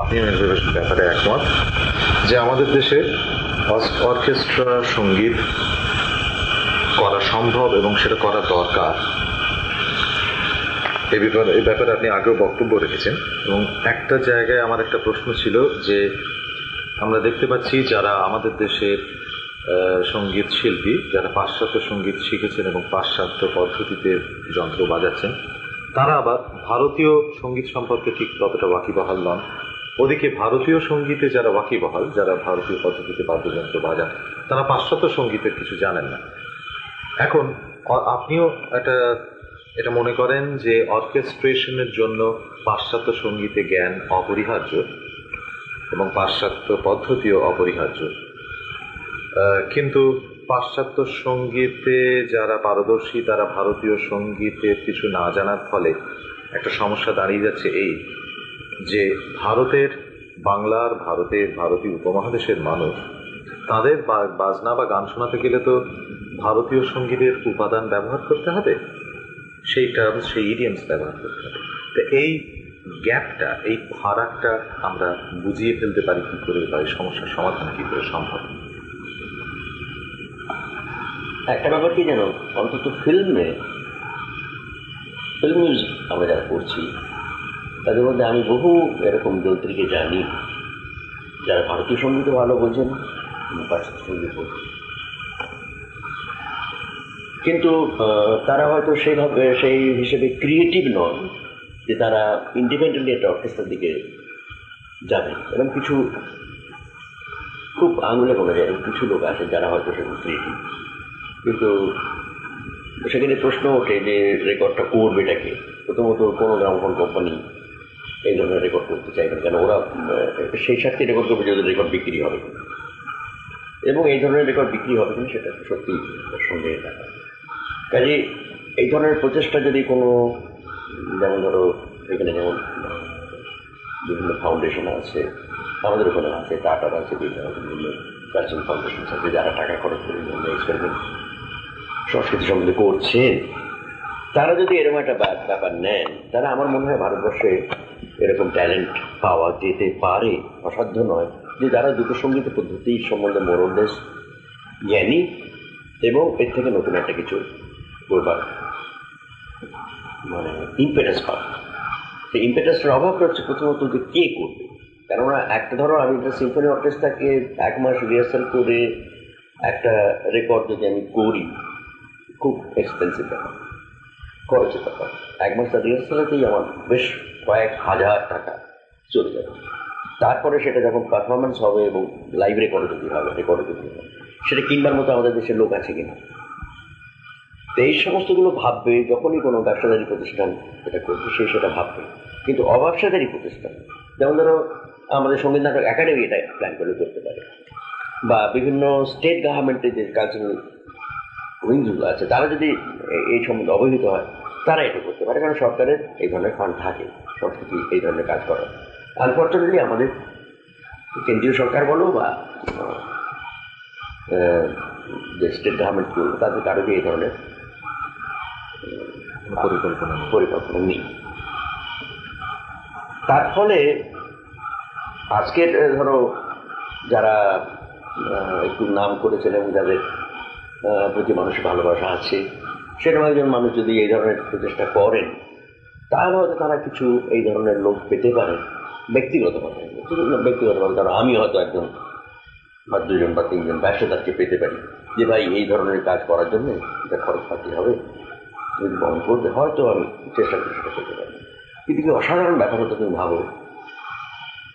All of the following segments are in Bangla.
আপনিও এর ব্যাপারে একমত যে আমাদের দেশে অর্কেস্ট্রা সঙ্গীত করা সম্ভব এবং সেটা করা দরকার। এই ব্যাপারে আপনি আগেও বক্তব্য রেখেছেন এবং একটা জায়গায় আমার একটা প্রশ্ন ছিল যে আমরা দেখতে পাচ্ছি যারা আমাদের দেশের সঙ্গীত শিল্পী, যারা পাশ্চাত্য সঙ্গীত শিখেছেন এবং পাশ্চাত্য পদ্ধতিতে যন্ত্র বাজাচ্ছেন, তারা আবার ভারতীয় সঙ্গীত সম্পর্কে ঠিক ততটা ওয়াকিবহাল নন। ওদিকে ভারতীয় সঙ্গীতে যারা ওয়াকিবহাল, যারা ভারতীয় পদ্ধতিতে বাদ্যযন্ত্র বাজান, তারা পাশ্চাত্য সঙ্গীতের কিছু জানেন না। এখন আপনিও এটা মনে করেন যে অর্কেস্ট্রেশনের জন্য পাশ্চাত্য সঙ্গীতে জ্ঞান অপরিহার্য এবং পাশ্চাত্য পদ্ধতিও অপরিহার্য, কিন্তু পাশ্চাত্য সঙ্গীতে যারা পারদর্শী তারা ভারতীয় সঙ্গীতের কিছু না জানার ফলে একটা সমস্যা দাঁড়িয়ে যাচ্ছে এই যে ভারতীয় উপমহাদেশের মানুষ তাদের বাজনা বা গান শোনাতে গেলে তো ভারতীয় সঙ্গীতের উপাদান ব্যবহার করতে হবে, সেই টার্মস, সেই ইডিয়ামস ব্যবহার করতে হবে। তো এই গ্যাপটা, এই ফারাকটা আমরা বুঝিয়ে ফেলতে পারি কি করে, বা এই সমস্যার সমাধান কি করে সম্ভব? একটা ব্যাপার কি জানো, অন্তত ফিল্ম মিউজিক আমরা যারা করছি তাদের মধ্যে আমি বহু এরকম যন্ত্রীকে জানি যারা ভারতীয় সঙ্গীতও ভালো বোঝেন এবং পাশ্চাত্য সঙ্গীত বোঝেন, কিন্তু তারা হয়তো সেই হিসেবে ক্রিয়েটিভ নন যে তারা ইন্ডিপেন্ডেন্টলি একটা অর্কেস্ট্রার দিকে যাবেন। এবং কিছু খুব আঙুলে বলা যায় কিছু লোক আছে যারা হয়তো সেরকম ক্রিয়েটিভ, কিন্তু সেখানে প্রশ্ন ওঠে যে রেকর্ডটা করবেটাকে। প্রথমত কোনো গ্রামোফোন কোম্পানি এই ধরনের রেকর্ড করতে চাইবেন কেন? ওরা সেই সাথে রেকর্ড করবে যদি রেকর্ড বিক্রি হবে, এবং এই ধরনের রেকর্ড বিক্রি হবে কিনা সেটা সত্যি সঙ্গে দেখা। কাজে এই ধরনের প্রচেষ্টা যদি কোনো, যেমন ধরো এখানে যেমন বিভিন্ন ফাউন্ডেশন আছে, আমাদের ওখানে আছে, টাটার আছে, বিভিন্ন কালচারাল ফাউন্ডেশন আছে যারা টাকা খরচ করে বিভিন্ন এক্সপেরিমেন্ট সংস্কৃতি সম্বন্ধে করছেন, তারা যদি এরকম একটা ব্যাপার নেন, তারা আমার মনে হয় ভারতবর্ষে এরকম ট্যালেন্ট পাওয়া যেতে পারে। অসাধ্য নয় যে যারা দুটো সঙ্গীত পদ্ধতি সম্বন্ধে মোরলেস জ্ঞানী এবং এর থেকে নতুন একটা কিছু করবার মানে ইম্পেটাস পাবে। সেই ইম্পেটাসটার অভাব হচ্ছে প্রথমত যে কে করবে। কেননা একটা ধরো আমি একটা সিম্ফনি অর্কেস্ট্রাকে 1 মাস রিহার্সাল করে একটা রেকর্ড যদি আমি করি, খুব এক্সপেন্সিভ ব্যাপার, খরচের ব্যাপার। 1 মাস রিহার্সালেতেই আমার বেশ কয়েক হাজার টাকা চলে যাবে। তারপরে সেটা যখন পারফরমেন্স হবে এবং লাইভ রেকর্ডে যদি হবে, সেটা কিনবার মতো আমাদের দেশের লোক আছে কিনা। তো এই সমস্তগুলো ভাববে যখনই কোনো ব্যবসাদারী প্রতিষ্ঠান এটা করবে, সেটা ভাববে। কিন্তু অব্যবসাদারী প্রতিষ্ঠান, যেমন ধরো আমাদের সঙ্গীত নাটক একাডেমি এটা প্ল্যান করে করতে পারে, বা বিভিন্ন স্টেট গভর্নমেন্টের যে কালচারাল উইংসগুলো আছে তারা যদি এই সম্বন্ধে অবহিত হয়, তারা এটা করতে পারে। কারণ সরকারের এই ধরনের ফান্ড থাকে সংস্কৃতি এই ধরনের কাজ করার। আনফর্চুনেটলি আমাদের কেন্দ্রীয় সরকার বলো বা যে স্টেট গভর্নমেন্টগুলো, তাদের কারো এই ধরনের পরিকল্পনা নেই। তার ফলে আজকের ধরো যারা একটু নাম করেছেন এবং যাদের প্রতি মানুষের ভালোবাসা আছে, সেরকম একজন মানুষ যদি এই ধরনের প্রচেষ্টা করেন, তাহলে হয়তো তারা কিছু এই ধরনের লোক পেতে পারেন ব্যক্তিগতভাবে। ধরো আমি হয়তো একজন বা 2 জন বা 3 জন ব্যবসাদারকে পেতে পারি যে ভাই এই ধরনের কাজ করার জন্য এটা খরচ পাতি হবে, যদি বহন করতে, হয়তো আমি চেষ্টা করে সেটা পেতে পারি। কিন্তু কি অসাধারণ ব্যাপার হতো তুমি ভাবো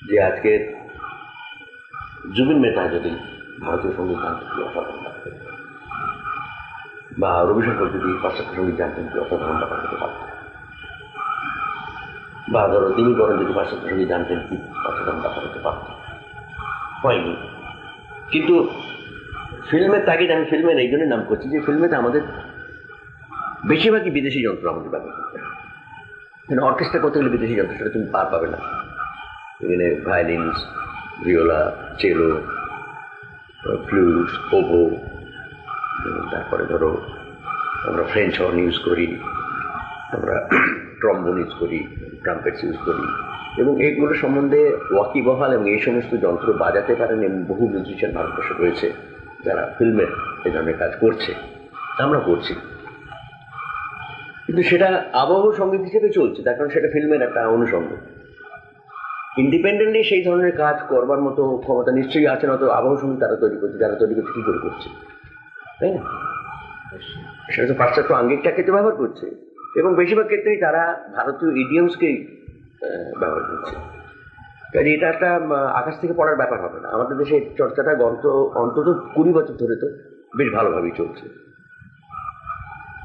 যে আজকের জুবিন মেহতা যদি ভারতীয় সঙ্গীত জানতেন কি অসাধারণ ব্যাপার, বা রবিশঙ্কর যদি পাশ্চাত্য সঙ্গীত জানতেন কি অসাধারণ ব্যাপার হতে পারত, বা ধরো তিনি বরং যদি পাশ্চাত্য সঙ্গীত জানতেন কি অসাধারণ ব্যাপার হতে পারত। হয়নি। কিন্তু ফিল্মের তাগিদ, আমি ফিল্মের এই জন্যই নাম করছি যে ফিল্মেতে আমাদের বেশিরভাগই বিদেশি যন্ত্র আমাদের ব্যবহার করতে হয়। অর্কেস্ট্রা করতে গেলে বিদেশি যন্ত্র সেটা তুমি পাবে না। এখানে ভায়োলিনস, ভিওলা, চেলো, ফ্লুট, ওবো, তারপরে ধরো আমরা ফ্রেঞ্চ হর্ন ইউজ করি, আমরা ট্রম্বোন ইউজ করি, ট্রাম্পেটস ইউজ করি, এবং এইগুলো সম্বন্ধে ওয়াকিবহাল এবং এই সমস্ত যন্ত্র বাজাতে পারেন এবং বহু মিউজিশিয়ান ভারতবর্ষে রয়েছে যারা ফিল্মের এই ধরনের কাজ করছে, আমরা করছি। কিন্তু সেটা আবহ সঙ্গীত হিসেবে চলছে, তার কারণ সেটা ফিল্মের একটা অনুষঙ্গ। ইন্ডিপেন্ডেন্টলি সেই ধরনের কাজ করবার মতো ক্ষমতা নিশ্চয়ই আছে, না তো আবহ সঙ্গীত তারা তৈরি করছে, যারা তৈরি করছে কী করে করছে, তাই না? সেটা তো পাশ্চাত্য আঙ্গিকটাকে তো ব্যবহার করছে, এবং বেশিরভাগ ক্ষেত্রেই তারা ভারতীয় ইডিয়মসকেই ব্যবহার করছে। কাজে এটা একটা আকাশ থেকে পড়ার ব্যাপার হবে না। আমাদের দেশে চর্চাটা অন্তত 20 বছর ধরে তো বেশ ভালোভাবেই চলছে।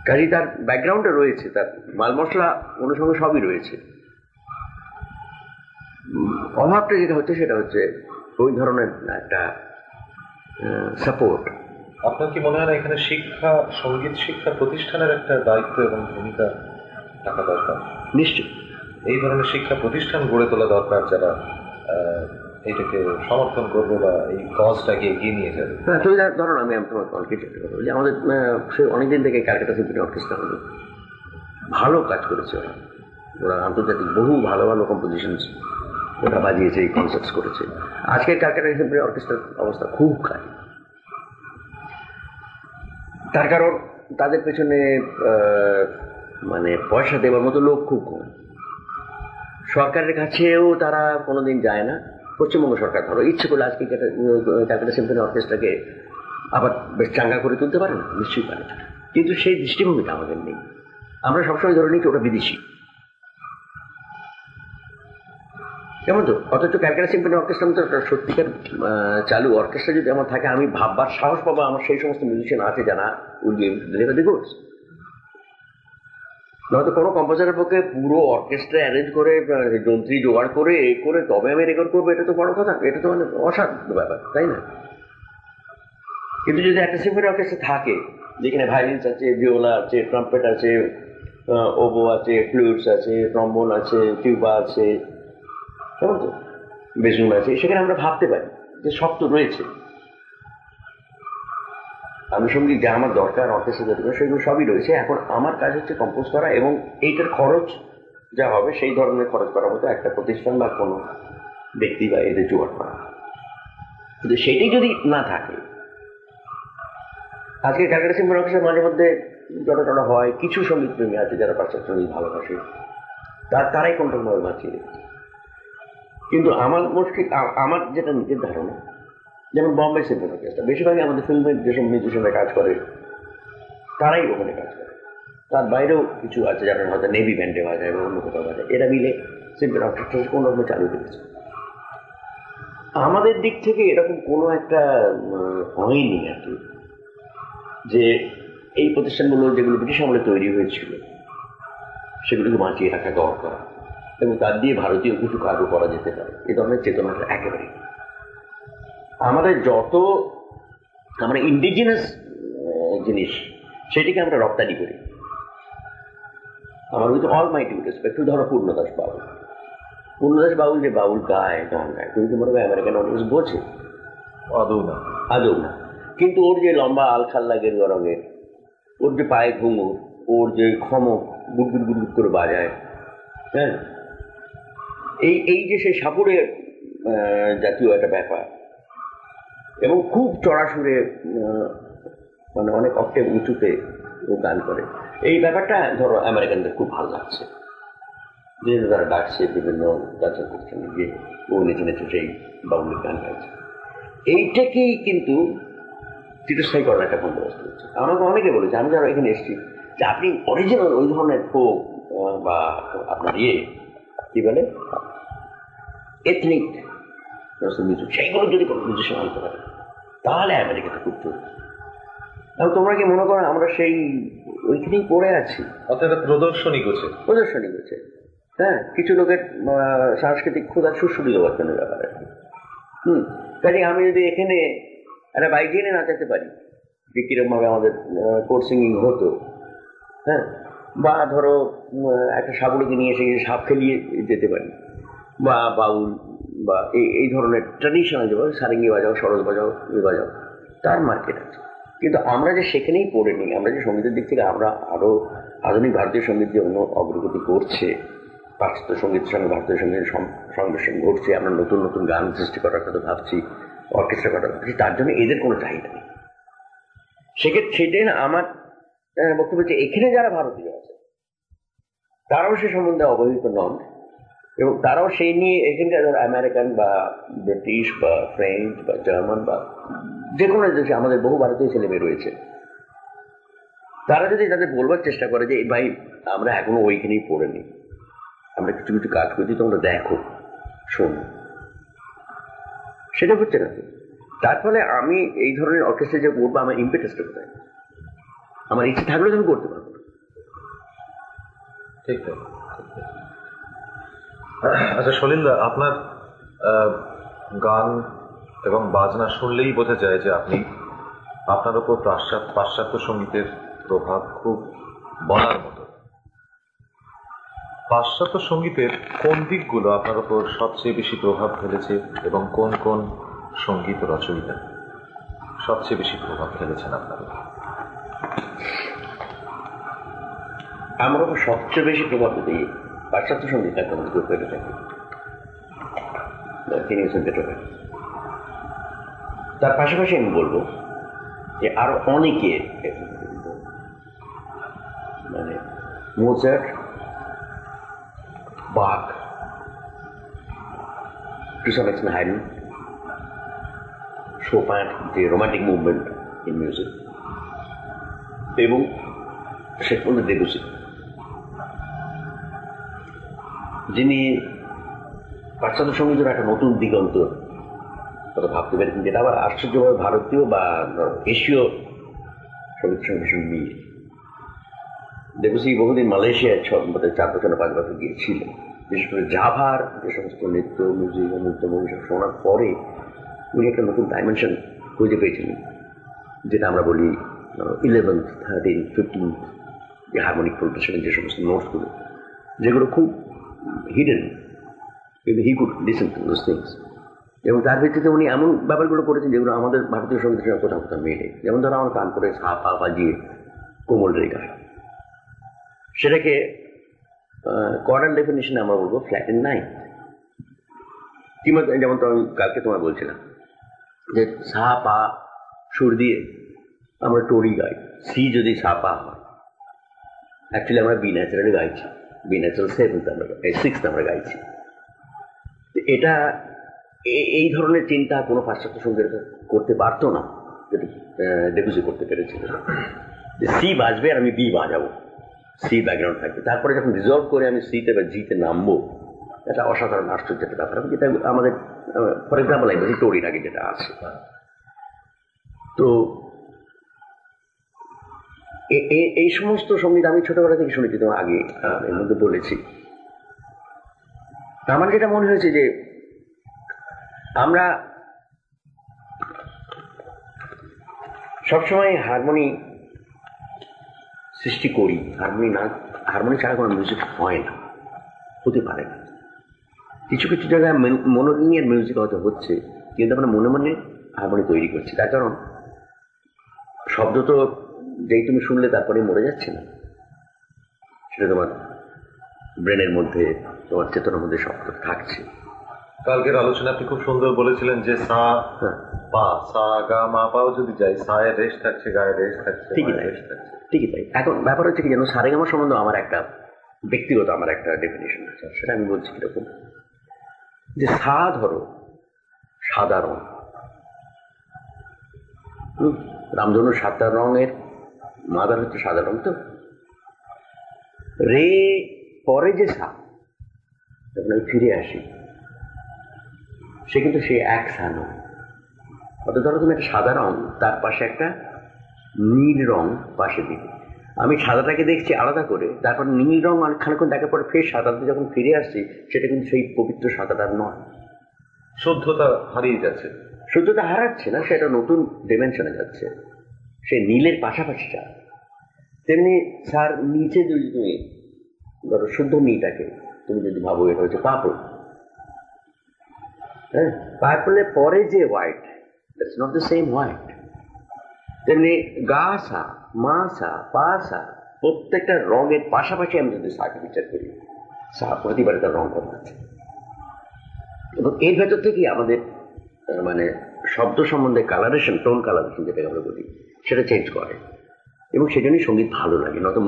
কাজে তার ব্যাকগ্রাউন্ডে রয়েছে, তার মাল মশলা অনুষঙ্গ সবই রয়েছে। অভাবটা যেটা হচ্ছে সেটা হচ্ছে ওই ধরনের একটা সাপোর্ট। আপনার কি মনে হয় না এখানে শিক্ষা, সঙ্গীত শিক্ষা প্রতিষ্ঠানের একটা দায়িত্ব এবং ভূমিকা থাকা দরকার? নিশ্চয় এই ধরনের শিক্ষা প্রতিষ্ঠান গড়ে তোলা দরকার, যারা এইটাকে সমর্থন করবে বা এই কজটাকে এগিয়ে নিয়ে যাবে। হ্যাঁ, তুমি ধরুন আমি তোমার অনেক চেষ্টা করবো যে আমাদের সে অনেকদিন থেকে ক্যালকাটা সিম্ফনি অর্কেস্ট্রা হলো, ভালো কাজ করেছে ওরা আন্তর্জাতিক বহু ভালো ভালো কম্পোজিশনস ওরা বাজিয়েছে, এই কনসার্টস করেছে। আজকের ক্যালকাটা সিম্ফনি অর্কেস্ট্রার অবস্থা খুব খারাপ, তার কারণ তাদের পেছনে মানে পয়সা দেওয়ার মতো লোক খুব কম। সরকারের কাছেও তারা কোনোদিন যায় না। পশ্চিমবঙ্গ সরকার ধরো ইচ্ছে করলে আজকে ক্যালকাটা সিম্ফনি অর্কেস্ট্রাকে আবার বেশ চাঙ্গা করে তুলতে পারে না, নিশ্চয়ই পারে, কিন্তু সেই দৃষ্টিভঙ্গিটা আমাদের নেই। আমরা সবসময় ধরে নিচ্ছি ওটা বিদেশি, কেমন তো। অথচ ক্যালকাটা সিম্ফনি অর্কেস্ট্রা তো একটা সত্যিকার চালু অর্কেস্ট্রা যদি আমার থাকে, আমি ভাববার সাহস পাবো আমার সেই সমস্ত মিউজিশিয়ান আছে যারা ডেলিভার দি গুডস। নয়তো কোনো কম্পোজারের পক্ষে পুরো অর্কেস্ট্রা অ্যারেঞ্জ করে যন্ত্রী জোগাড় করে তবে আমি রেকর্ড করবো, এটা তো বড় কথা, এটা তো মানে অসাধ্য ব্যাপার, তাই না? কিন্তু যদি একটা সিম্ফনি অর্কেস্ট্রা থাকে যেখানে ভায়োলিন্স আছে, ভিওলা আছে, ট্রাম্পেট আছে, ওবো আছে, ফ্লুটস আছে, ট্রম্বোন আছে, টিউবা আছে, কেমন তো, বেসুন আছে, সেখানে আমরা ভাবতে পারি যে সব তো রয়েছে। আনুষঙ্গিক যা আমার দরকার অর্কেস্ট্রা দরকার সেগুলো সবই রয়েছে। এখন আমার কাজ হচ্ছে কম্পোজ করা, এবং এইটার খরচ যা হবে সেই ধরনের খরচ করার মতো একটা প্রতিষ্ঠান বা কোনো ব্যক্তি বা এদের জোগাড় করা। কিন্তু সেটাই যদি না থাকে, আজকে ক্যালকাটা সিম্ফনি অর্কেস্ট্রা মাঝে মধ্যে জড়া হয়, কিছু সঙ্গীত প্রেমী আছে যারা পাশ্চাত্য সঙ্গীত ভালোবাসে, তারাই কন্ট্রোলভাবে বাঁচিয়ে রেখেছে। কিন্তু আমার মুশকিল, আমার যেটা নিজের ধারণা, যেমন বম্বে সিম্ফনি অর্কেস্ট্রা বেশিরভাগই আমাদের ফিল্মের যেসব মিউজিশিয়ানরা কাজ করে তারাই ওখানে কাজ করে। তার বাইরেও কিছু আছে যারা হয়তো নেভি ব্যান্ডে বাজায় বা অন্য কোথাও বাজায়, এরা মিলে সিম্ফনি অর্কেস্ট্রা কোনো রকম চালু করেছে। আমাদের দিক থেকে এরকম কোনো একটা হয়নি আর কি, যে এই প্রতিষ্ঠানগুলো যেগুলো ব্রিটিশ আমলে তৈরি হয়েছিল সেগুলোকে বাঁচিয়ে রাখা দরকার, এবং তার দিয়ে ভারতীয় কিছু কাজও করা যেতে পারে, এ ধরনের চেতনাটা একেবারে। আমাদের যত আমরা ইন্ডিজিনাস জিনিস সেটিকে আমরা রপ্তানি করি। আমার কিন্তু অল মাই ডিউ রেসপেক্ট, ধরো পূর্ণদাস বাউল যে বাউল গায়, গান গায়, তুমি কি মনে হয় আমেরিকান অডিয়েন্স বোঝে? আদৌ না। কিন্তু ওর যে লম্বা আলখাল্লা গেরুয়া রঙের, ওর যে পায়ে ঘুঙুর, ওর যে খমক গুড়গুড় গুড়গুড় করে বাজায়, হ্যাঁ, এই যে সেই সাপুরের জাতীয় একটা ব্যাপার, এবং খুব চড়া সুরে মানে অনেক অক্টেভ উঁচুতে ও গান করে, এই ব্যাপারটা ধরো আমেরিকানদের খুব ভালো লাগছে, যেহেতু তারা ডাকছে বিভিন্ন কালচার প্রতিষ্ঠানে গিয়ে ও নেচে নেচে সেই বাউলের গান গাইছে। এইটাকেই কিন্তু চিরস্থায়ী করার একটা বন্দোবস্ত হচ্ছে। আমাকে অনেকে বলেছে, আমি যারা এখানে এসেছি, যে আপনি অরিজিনাল ওই ধরনের ফোক বা আপনার কি বলে এথনিক মিউজিক, সেইগুলো যদি কোনো মিউজিশিয়ান আনতে পারে তাহলে আমেরিকাতে খুব চলছে। এবং তোমরা কি মনে করো আমরা সেই ওইখানেই পড়ে আছি? অর্থাৎ প্রদর্শনী করছে। হ্যাঁ, কিছু লোকের সাংস্কৃতিক ক্ষুধার সুশ্রুতি দেওয়ার জন্য ব্যাপার আছে। কাজে আমি যদি এখানে একটা বাইক এনে নাচাতে পারি, যে কিরকমভাবে আমাদের কোর্ট সিঙ্গিং হতো, হ্যাঁ, বা ধরো একটা সাবুড়িকে নিয়ে এসে সাপ খেলিয়ে যেতে পারি, বা বাউল বা এই ধরনের ট্র্যাডিশনাল যেভাবে সারেঙ্গি বাজাও, সরোজ বাজাও, বাজাও, তার মার্কেট আছে। কিন্তু আমরা যে সেখানেই পড়ে নিই, আমরা যে সঙ্গীতের দিক থেকে আমরা আরও আধুনিক ভারতীয় সঙ্গীত যে অগ্রগতি করছে, পাশ্চাত্য সঙ্গীতের সঙ্গে ভারতীয় সঙ্গীতের সংমিশ্রণ ঘটছে, আমরা নতুন নতুন গান সৃষ্টি করার কথা ভাবছি, অর্কেস্ট্রা করার ভাবছি, তার জন্য এদের কোনো চাহিদা নেই। সেক্ষেত্রে সেটাই না আমার বক্তব্য হচ্ছে, এখানে যারা ভারতীয় আছে তারাও সে সম্বন্ধে অবহিত নন, এবং তারাও সেই নিয়ে এখানকার ধর আমেরিকান বা ব্রিটিশ বা ফ্রেঞ্চ বা জার্মান বা যে কোনো দেশে আমাদের বহু ভারতীয় ছেলে মেয়ে রয়েছে, তারা যদি তাদের বলবার চেষ্টা করে যে ভাই আমরা এখনো ওইখানেই পড়েনি, আমরা কিছু কিছু কাজ করছি, তোমরা দেখো শোনো, সেটা হচ্ছে না। তার ফলে আমি এই ধরনের অর্কেস্ট্রা যে করবো, আমার ইম্পেটাসটা কোথায়? আমার ইচ্ছে থাকলেও আমি করতে পারবো না। ঠিক তাই। আচ্ছা সলিলদা, আপনার গান এবং বাজনা শুনলেই বোঝা যায় যে আপনার উপর পাশ্চাত্য সঙ্গীতের প্রভাব খুব বলার মতো। পাশ্চাত্য সঙ্গীতের কোন দিকগুলো আপনার উপর সবচেয়ে বেশি প্রভাব ফেলেছে এবং কোন কোন সঙ্গীত রচয়িতা সবচেয়ে বেশি প্রভাব ফেলেছেন আপনার উপর? আমার উপর সবচেয়ে বেশি প্রভাব দিয়ে পাশ্চাত্য সঙ্গীত একদম পেতে থাকে, তিনি হচ্ছেন বেথোভেন। তার পাশাপাশি আমি বলবো যে আরো অনেকের, মানে মোজার্ট, বাক, টু সাম এক্সটেন্ট হাইডেন, শোপান, যে রোমান্টিক মুভমেন্ট ইন মিউজিক, এবং শেষ পর্যন্ত দেবুসি, যিনি পাশ্চাত্য সঙ্গীতের একটা নতুন দিগন্ত কথা ভাবতে পেরেছেন, যেটা আবার আশ্চর্যভাবে ভারতীয় বা এশীয় সঙ্গীতের সঙ্গে ভীষণ মিল। দেবুসি বহুদিন মালয়েশিয়ায় 4 বছর না 5 বছর গিয়েছিলেন, বিশেষ করে জাভার যে সমস্ত নৃত্য, মিউজিক, নৃত্য, সব শোনার পরে উনি একটা নতুন ডাইমেনশন খুঁজে পেয়েছিলেন, যেটা আমরা বলি 11th, 13th, 15th যে হারমোনিক প্রোগ্রেশনের যে সমস্ত নোটসগুলো, যেগুলো খুব হিডেন, কিন্তু he could listen to those things. এবং তার ভিত্তিতে উনি এমন ব্যাপারগুলো করেছেন যেগুলো আমাদের ভারতীয় সঙ্গীতের সঙ্গে কোথাও কোথাও মেলে। যেমন ধরো আমার কান করে সা পা বাজিয়ে কোমল রে গায়, সেটাকে কর্ডাল ডেফিনিশনে আমরা বলবো ফ্ল্যাট ইন নাইন। যেমন তো আমি কালকে তোমায় বলছিলাম যে সা পা সুর দিয়ে আমরা টোরি গাই, সি যদি সা পা হয়, অ্যাকচুয়ালি আমরা বি ন্যাচারালি গাইছি, বি ন্যাচারাল 7th আমরা 6th আমরা গাইছি। এটা এই ধরনের চিন্তা কোনো পাশ্চাত্য সঙ্গীত করতে পারতো না, যেটা ডেবুসি করতে পেরেছিল। সি বাজবে আর আমি বি বাজাবো, সি ব্যাকগ্রাউন্ড থাকবে, তারপরে যখন রিজলভ করে আমি সিতে বা জিতে নামবো, এটা অসাধারণ আশ্চর্য একটা ব্যাপার। যেটা আমাদের ফর এক্সাম্পল এই টোরির আগে যেটা আছে, তো এই সমস্ত সঙ্গীত আমি ছোটবেলা থেকে শুনেছি, তোমার আগে এর মধ্যে বলেছি। আমার যেটা মনে হয়েছে যে আমরা সবসময় হারমোনি সৃষ্টি করি, হারমোনি ছাড়া কোনো মিউজিক হয় না, হতে পারে না। কিছু কিছু জায়গায় মনোরিংয়ের মিউজিক হয়তো হচ্ছে, কিন্তু আমরা মনে মনে হারমোনি তৈরি করছি। তার কারণ শব্দ তো যেই তুমি শুনলে তারপরে মরে যাচ্ছে না, সেটা তোমার ব্রেনের মধ্যে, তোমার চেতনার মধ্যে শব্দ থাকছে। কালকের আলোচনা আপনি খুব সুন্দর বলেছিলেন যে সা পা, সা গা মা পাও যদি যাই, সায়ের রেশ থাকছে, গায়ে রেশ থাকছে, ঠিকই তাই, ঠিকই তাই। এখন ব্যাপার হচ্ছে কি জানো, সারেগামা সম্বন্ধে আমার একটা ব্যক্তিগত আমার একটা ডেফিনেশন আছে, সেটা আমি বলছি কিরকম, যে সা ধরো সাদা রং, রামধনু 7টা রঙের মাদার হচ্ছে সাদা রং, তো রে পরে যে সা, যখন আমি ফিরে আসি, সে কিন্তু সে এক সা নয়। অর্থাৎ ধরো তুমি একটা সাদা রং, তার পাশে একটা নীল রং পাশে দিবে, আমি সাদাটাকে দেখছি আলাদা করে, তারপর নীল রং খানিকক্ষণ দেখার পরে ফের সাদাতে যখন ফিরে আসছি, সেটা কিন্তু সেই পবিত্র সাদাটা নয়, শুদ্ধতা হারিয়ে যাচ্ছে। শুদ্ধতা হারাচ্ছে না, সেটা নতুন ডিমেনশনে যাচ্ছে, সে নীলের পাশাপাশি যা। তেমনি স্যার নিচে যদি তুমি ধরো শুদ্ধ নীলটাকে তুমি যদি ভাবো এটা হচ্ছে পার্পল, হ্যাঁ, পার্পলের পরে যে white, that's not the same white. তেমনি গা সা, মা সা, পা সা, প্রত্যেকটা রঙের পাশাপাশি আমি যদি সাকে বিচার করি, প্রতিবারে তার রং করা আছে, এবং এর ভেতর থেকেই আমাদের মানে শব্দ সম্বন্ধে কালারেশন, টোন কালারেশন যেটাকে আমরা বলি, সেটা চেঞ্জ করে। এবং সেজন্যই সঙ্গীত ভালো লাগে, নয়তো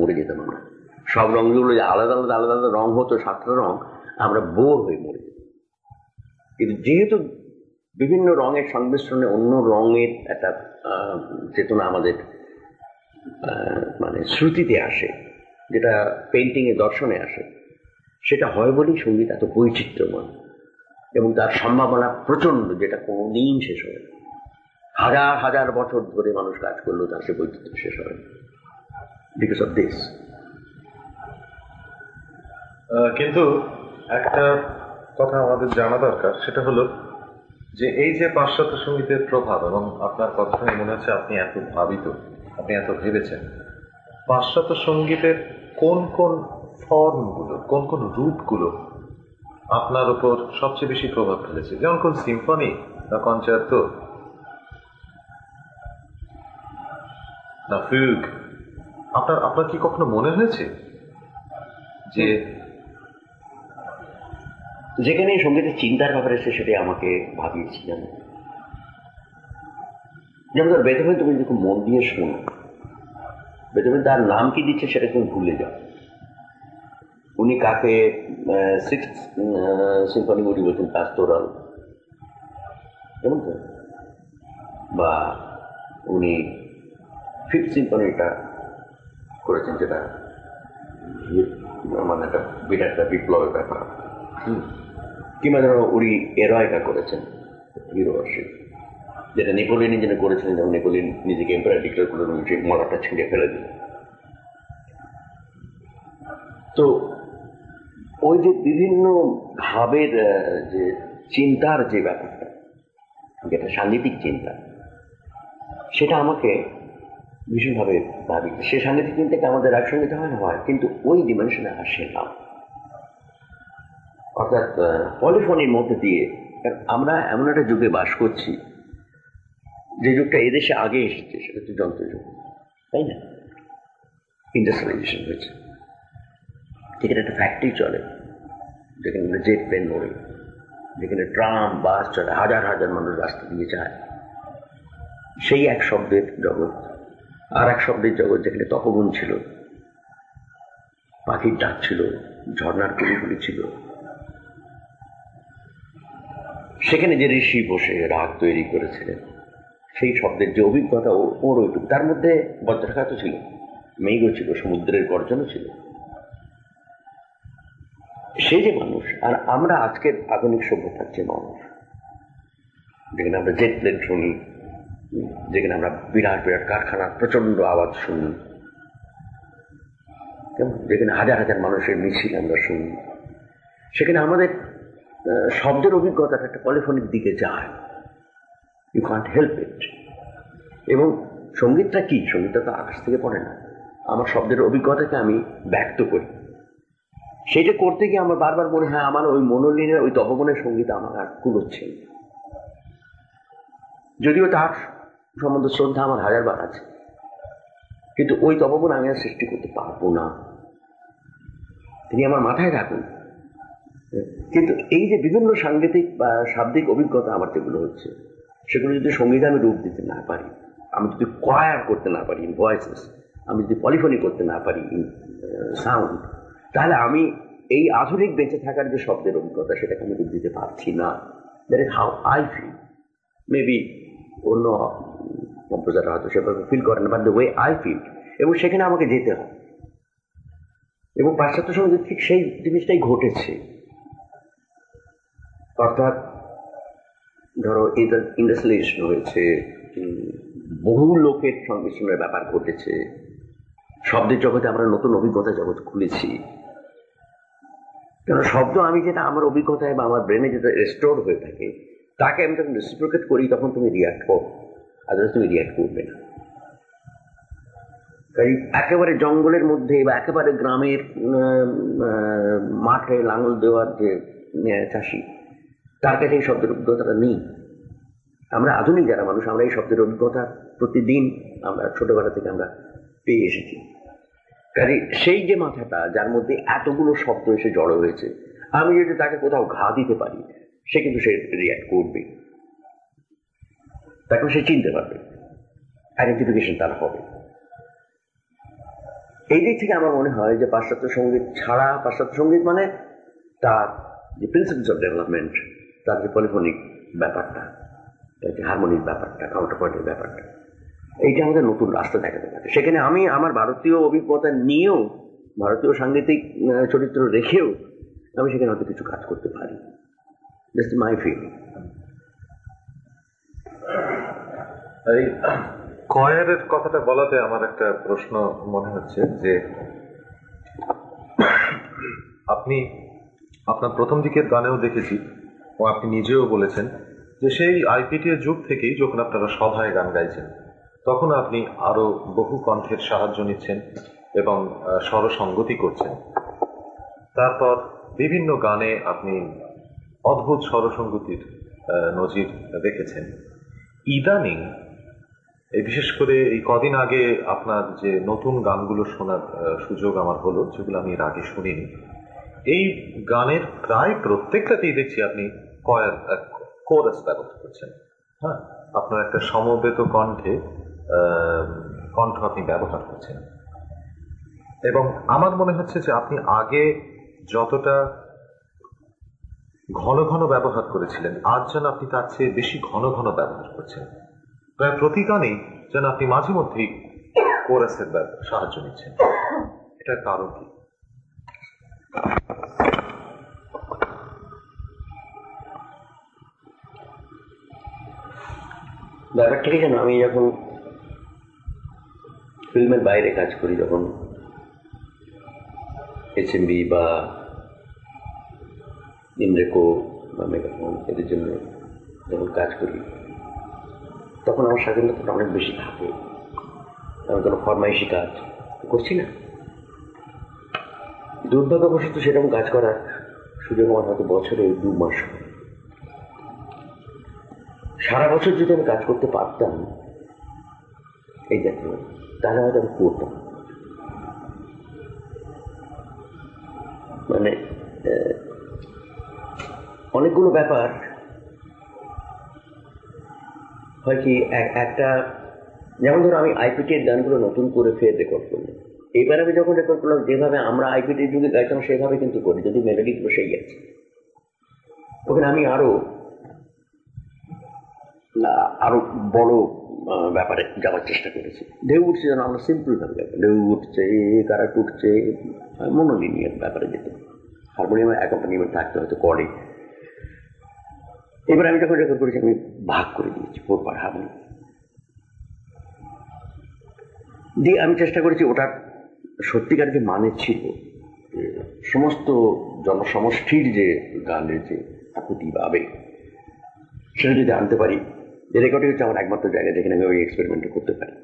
মরে যেতাম আমরা। সব রঙগুলো যে আলাদা আলাদা আলাদা আলাদা রং হতো, 7টা রং, আমরা বোর হয়ে মরে যেতাম। কিন্তু যেহেতু বিভিন্ন রঙের সংমিশ্রণে অন্য রঙের একটা চেতনা আমাদের মানে শ্রুতিতে আসে, যেটা পেন্টিংয়ে দর্শনে আসে, সেটা হয় বলেই সঙ্গীত এত বৈচিত্র্যময় এবং তার সম্ভাবনা প্রচন্ড, যেটা কোনোদিন শেষ হয় না। হাজার হাজার বছর ধরে মানুষ কাজ করলেও তার সে বৈচিত্র্য শেষ হয় না, বিকজ অফ দিস। কিন্তু একটা কথা আমাদের জানা দরকার, সেটা হলো যে এই যে পাশ্চাত্য সঙ্গীতের প্রভাব, এবং আপনার কথা শুনে মনে হচ্ছে আপনি এত ভাবিত, আপনি এত ভেবেছেন, পাশ্চাত্য সঙ্গীতের কোন কোন ফর্মগুলো, কোন কোন রূপগুলো আপনার উপর সবচেয়ে বেশি প্রভাব ফেলেছে? যেমন কোন সিম্ফনি না কনচার্টো না ফিউগ? আপনার কি কখনো মনে হয়েছে যে যেখানে সঙ্গীতের চিন্তার ব্যাপারে এসে সেটাই আমাকে ভাবিয়েছিলেন? যেমন ধর বেথোভেন, তুমি যদি খুব মন দিয়ে শোনো, বেথোভেন তার নাম কি দিচ্ছে সেটা তুমি ভুলে যাও। উনি কাকে 6th সিম্ফনি উনি বলছেন প্যাস্টোরাল, যেমন তো, বা উনি 5th সিম্ফনিটা করেছেন, যেটা মানে একটা বিরাট একটা বিপ্লবের ব্যাপার। কিংবা ধরো উনি এরয়টা করেছেন, হিরোশিপ, যেটা নেপোলিয়ন যিনি করেছিলেন, যেমন নেপোলিয়ন নিজেকে এম্পায়ার ডিক্লেয়ার করলেন, উনি সেই মলাটা ছিঁড়ে ফেলে দিলেন। তো ওই যে বিভিন্ন ভাবের যে চিন্তার যে ব্যাপারটা, যেটা সাংগীতিক চিন্তা, সেটা আমাকে ভীষণভাবে ভাবি। সে সাংগীতিক চিন্তাকে আমাদের একসঙ্গে হয় না, হয়, কিন্তু ওই ডিমেনশনে আসে না। অর্থাৎ পলিফোনির মধ্যে দিয়ে আমরা এমন একটা যুগে বাস করছি, যে যুগটা এদেশে আগে এসেছে, সেটা হচ্ছে যন্ত্রযুগ, তাই না? ইন্ডাস্ট্রিয়ালাইজেশন হয়েছে, যেখানে একটা ফ্যাক্টরি চলে, যেখানে জেট প্লেন ওড়ে, যেখানে ট্রাম বাস চলে, হাজার হাজার মানুষ রাস্তা দিয়ে যায়। সেই এক শব্দের জগৎ, আর এক শব্দের জগৎ যেখানে তপবন ছিল, পাখির ডাক ছিল, ঝর্ণার কুড়িগুলি ছিল, সেখানে যে ঋষি বসে রাগ তৈরি করেছিলেন, সেই শব্দের যে অভিজ্ঞতা ওর ওইটুকু, তার মধ্যে বজ্রাঘাতও ছিল, মেঘও ছিল, সমুদ্রের গর্জনও ছিল। সে যে মানুষ, আর আমরা আজকের আধুনিক সভ্যতার যে মানুষ, যেখানে আমরা জেট প্লেন শুনি, যেখানে আমরা বিরাট বিরাট কারখানার প্রচন্ড আওয়াজ শুনি, যেখানে হাজার হাজার মানুষের মিছিল আমরা শুনি, সেখানে আমাদের শব্দের অভিজ্ঞতাটা একটা পলিফোনিক দিকে যায়। You can't help it. এবং সঙ্গীতটা কি? সঙ্গীতটা তো আকাশ থেকে পড়ে না। আমার শব্দের অভিজ্ঞতাকে আমি ব্যক্ত করি, সেটা করতে গিয়ে আমার বারবার মনে হয় আমার ওই মনোলিনের, ওই তপবনের সঙ্গীত আমার আর কুলোচ্ছে। যদিও তার সম্বন্ধে শ্রদ্ধা আমার হাজারবার আছে, কিন্তু ওই তপবন আমি আর সৃষ্টি করতে পারবো না। তিনি আমার মাথায় থাকুন, কিন্তু এই যে বিভিন্ন সাংগীতিক বা শাব্দিক অভিজ্ঞতা আমার যেগুলো হচ্ছে, সেগুলো যদি সঙ্গীতে আমি রূপ দিতে না পারি, আমি যদি কোয়ার করতে না পারি ইন ভয়েসেস, আমি যদি পলিফনি করতে না পারি ইন সাউন্ড, তাহলে আমি এই আধুনিক বেঁচে থাকার যে শব্দের অভিজ্ঞতা, সেটাকে আমি রূপ দিতে পারছি না। That is how I feel. Maybe অন্য কম্পোজাররা হয়তো সেভাবে ফিল করেন, but the way I feel, এবং সেখানে আমাকে যেতে হয়। এবং পাশ্চাত্য সঙ্গীত ঠিক সেই জিনিসটাই ঘটেছে। অর্থাৎ ধরো ইন্ডাস্ট্রিয়ালাইজেশন হয়েছে, বহু লোকের সংমিশ্রণের ব্যাপার ঘটেছে, শব্দের জগতে আমরা নতুন অভিজ্ঞতা জগৎ খুলেছি। কারণ শব্দ আমি যেটা আমার অভিজ্ঞতায় বা আমার ব্রেনে যেটা স্টোর হয়ে থাকে, তাকে আমি যখন রেসিপ্রোকেট করি, তখন তুমি রিয়াক্ট করো, আদারওয়াইজ তুমি রিয়াক্ট করবে না। তাই একেবারে জঙ্গলের মধ্যে বা একেবারে গ্রামের মাঠে লাঙল দেওয়ার যে চাষি, তার কাছে এই শব্দের অভিজ্ঞতাটা নেই। আমরা আধুনিক যারা মানুষ, আমরা এই শব্দের অভিজ্ঞতা প্রতিদিন আমরা ছোটবেলা থেকে আমরা পেয়ে এসেছি। কাজে সেই যে মাথাটা যার মধ্যে এতগুলো শব্দ এসে জড়ো হয়েছে, আমি যদি তাকে কোথাও ঘা দিতে পারি, সে কিন্তু সে রিয়াক্ট করবে, তাকে সে চিনতে পারবে, আইডেন্টিফিকেশন তার হবে। এই দিক থেকে আমার মনে হয় যে পাশ্চাত্য সঙ্গীত ছাড়া, পাশ্চাত্য সঙ্গীত মানে তার যে প্রিন্সিপলস অফ ডেভেলপমেন্ট, তার যে পলিফোনিক ব্যাপারটা, তার যে হারমোনিক ব্যাপারটা, কাউন্টারপয়েন্টের ব্যাপারটা, এইটা আমাদের নতুন রাস্তা দেখাতে পারে। সেখানে আমি আমার ভারতীয় অভিজ্ঞতা নিয়েও, ভারতীয় সাংগীতিক চরিত্র রেখেও আমি সেখানে হয়তো কিছু কাজ করতে পারি। Just my feeling. এই কয়ারের কথাটা বলাতে আমার একটা প্রশ্ন মনে হচ্ছে যে আপনি আপনার প্রথম দিকের গানেও দেখেছি ও আপনি নিজেও বলেছেন যে সেই আইপিটি এর যুগ থেকেই যখন আপনারা সভায় গান গাইছেন তখন আপনি আরো বহু কণ্ঠের সাহায্য নিচ্ছেন এবং স্বরসঙ্গতি করছেন। তারপর বিভিন্ন গানে আপনি অদ্ভুত স্বরসঙ্গতির নজির দেখেছেন। ইদানিং বিশেষ করে এই কদিন আগে আপনার যে নতুন গানগুলো শোনার সুযোগ আমার হলো, যেগুলো আমি এর আগে শুনিনি, এই গানের প্রায় প্রত্যেকটাতেই দেখছি আপনি কোরাস ব্যবহার করছেন। হ্যাঁ, আপনার একটা সমবেত কণ্ঠ আপনি ব্যবহার করছেন এবং আমার মনে হচ্ছে যে আপনি আগে যতটা ঘন ঘন ব্যবহার করেছিলেন আজ যেন আপনি তার চেয়ে বেশি ঘন ঘন ব্যবহার করছেন। প্রায় প্রতি গানেই যেন আপনি মাঝে মধ্যেই কোরাসের সাহায্য নিচ্ছেন। এটার কারণ কি? ব্যাপারটা কি জানো, আমি যখন ফিল্মের বাইরে কাজ করি, যখন HMV বা ইন্দ্রেকো বা মেগাফোন এদের জন্য যখন কাজ করি, তখন আমার স্বাধীনতাটা অনেক বেশি থাকে। আমি কোনো ফরমাইশি কাজ করছি না। দুর্ভাগ্যবশত সেরকম কাজ করার সুযোগ আমার হয়তো বছরে 2 মাস। সারা বছর যদি আমি কাজ করতে পারতাম এই জাতীয়, তাহলে হয়তো আমি করতাম। মানে অনেকগুলো ব্যাপার হয় কি, একটা যেমন ধরো আমি আইপিটি এর গানগুলো নতুন করে ফের রেকর্ড করলাম। এইবার আমি যখন রেকর্ড করলাম, যেভাবে আমরা আইপিটির যুগে গাইতাম সেভাবে কিন্তু করি, যদি মেলোডিগুলো সেই আছে। ওখানে আমি আরো বড় ব্যাপারে যাওয়ার চেষ্টা করেছি। ঢেউ উঠছে যেন আমরা সিম্পল ভাবে গাইতাম, ঢেউ উঠছে, কারাট উঠছে, মনোলিনিয়ার ব্যাপারে যেত। হারমোনিয়ামে অ্যাকম্পানিমেন্ট থাকতে হয়তো করে। এবার আমি যখন রেকর্ড করেছি আমি ভাগ করে দিয়েছি 4 পার্ট হারমোনিয়াম দিয়ে। আমি চেষ্টা করেছি ওটার সত্যিকার যে মানে ছিল, সমস্ত জনসমষ্টির যে গানের যে আকুতি বা আবেগ, সেটা যদি আনতে পারি। যে রেকর্ডিং হচ্ছে আমার একমাত্র জায়গা যেখানে আমি ওই এক্সপেরিমেন্টটা করতে পারি।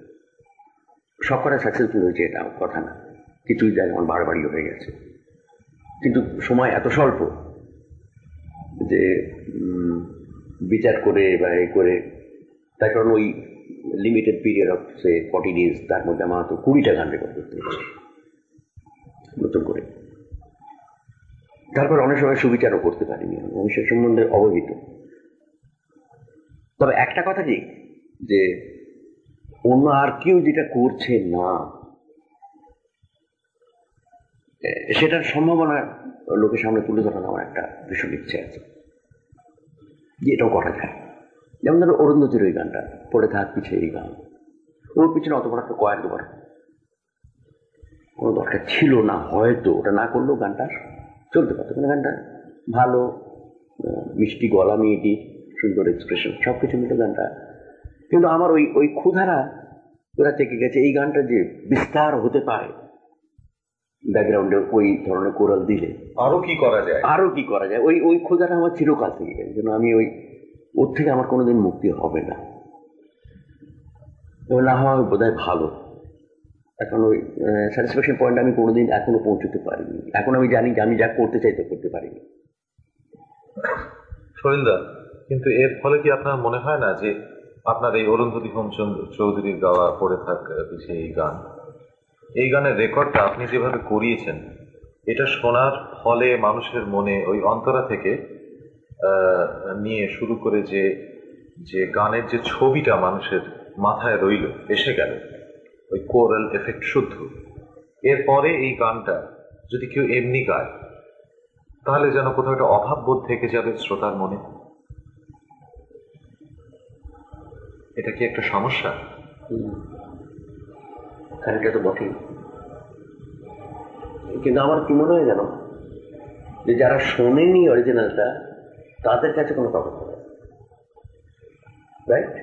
সব কটা সাকসেসফুল হয়েছে এটা কথা না, কিছুই জায়গা আমার বাড়াবাড়িও হয়ে গেছে, কিন্তু সময় এত স্বল্প যে বিচার করে বা এ করে, তার কারণ ওই লিমিটেড পিরিয়ড অফ 40 days, তার মধ্যে আমার তো 20টা গান রেকর্ড করতে হচ্ছে নতুন করে। তারপর অনেক সময় সুবিচারও করতে পারিনি, আমি সে সম্বন্ধে অবহিত। তবে একটা কথা কি, যে অন্য আর কেউ যেটা করছে না সেটার সম্ভাবনা লোকের সামনে তুলে ধরানো আমার একটা ভীষণ ইচ্ছে আছে, যে এটাও করা যায়। যেমন ধরো অরুন্ধতির ওই গানটা, পড়ে থাক পিছিয়ে এই গান, ওর পিছনে অত বড় একটা কয়েক দেবার কোনো দরকার ছিল না। হয়তো ওটা না করলেও গানটা চলতে পারতো, মানে গানটা ভালো, মিষ্টি গলা, মেয়েটি সুন্দর এক্সপ্রেশন, সব কিছু মিলে গানটা। কিন্তু আমার ওই ক্ষুধারা ওরা থেকে গেছে এই গানটা যে বিস্তার হতে পারে ব্যাকগ্রাউন্ডে ওই ধরনের কোরাল দিলে আরো কি করা যায়, ওই ক্ষুধাটা আমার চিরকাল থেকে গেছে। যেন আমি ওর থেকে আমার কোনোদিন মুক্তি হবে না, না হওয়া বোধহয় ভালো। এখন ওই স্যাটিসফ্যাকশন পয়েন্ট আমি কোনোদিন এখনো পৌঁছতে পারিনি। এখন আমি জানি যে আমি যা করতে চাইতে করতে পারিনি। সলিলদা, কিন্তু এর ফলে কি আপনার মনে হয় না যে আপনার এই অরুন্ধতী চৌধুরীর গাওয়া পড়ে থাক পিছিয়ে এই গান, এই গানের রেকর্ডটা আপনি যেভাবে করিয়েছেন, এটা শোনার ফলে মানুষের মনে ওই অন্তরা থেকে নিয়ে শুরু করে যে যে গানের যে ছবিটা মানুষের মাথায় রইল, এসে গেল ওই কোরাল এফেক্ট শুদ্ধ, এরপরে এই গানটা যদি কেউ এমনি গায় তাহলে যেন কোথাও একটা অভাব বোধ থেকে যাবে শ্রোতার মনে। এটা কি একটা সমস্যা? খানিকটা তো বটেই, কিন্তু আমার কি মনে হয় জানো, যে যারা শোনেনি অরিজিনালটা তাদের কাছে কোনো তফাৎ হবে, রাইট?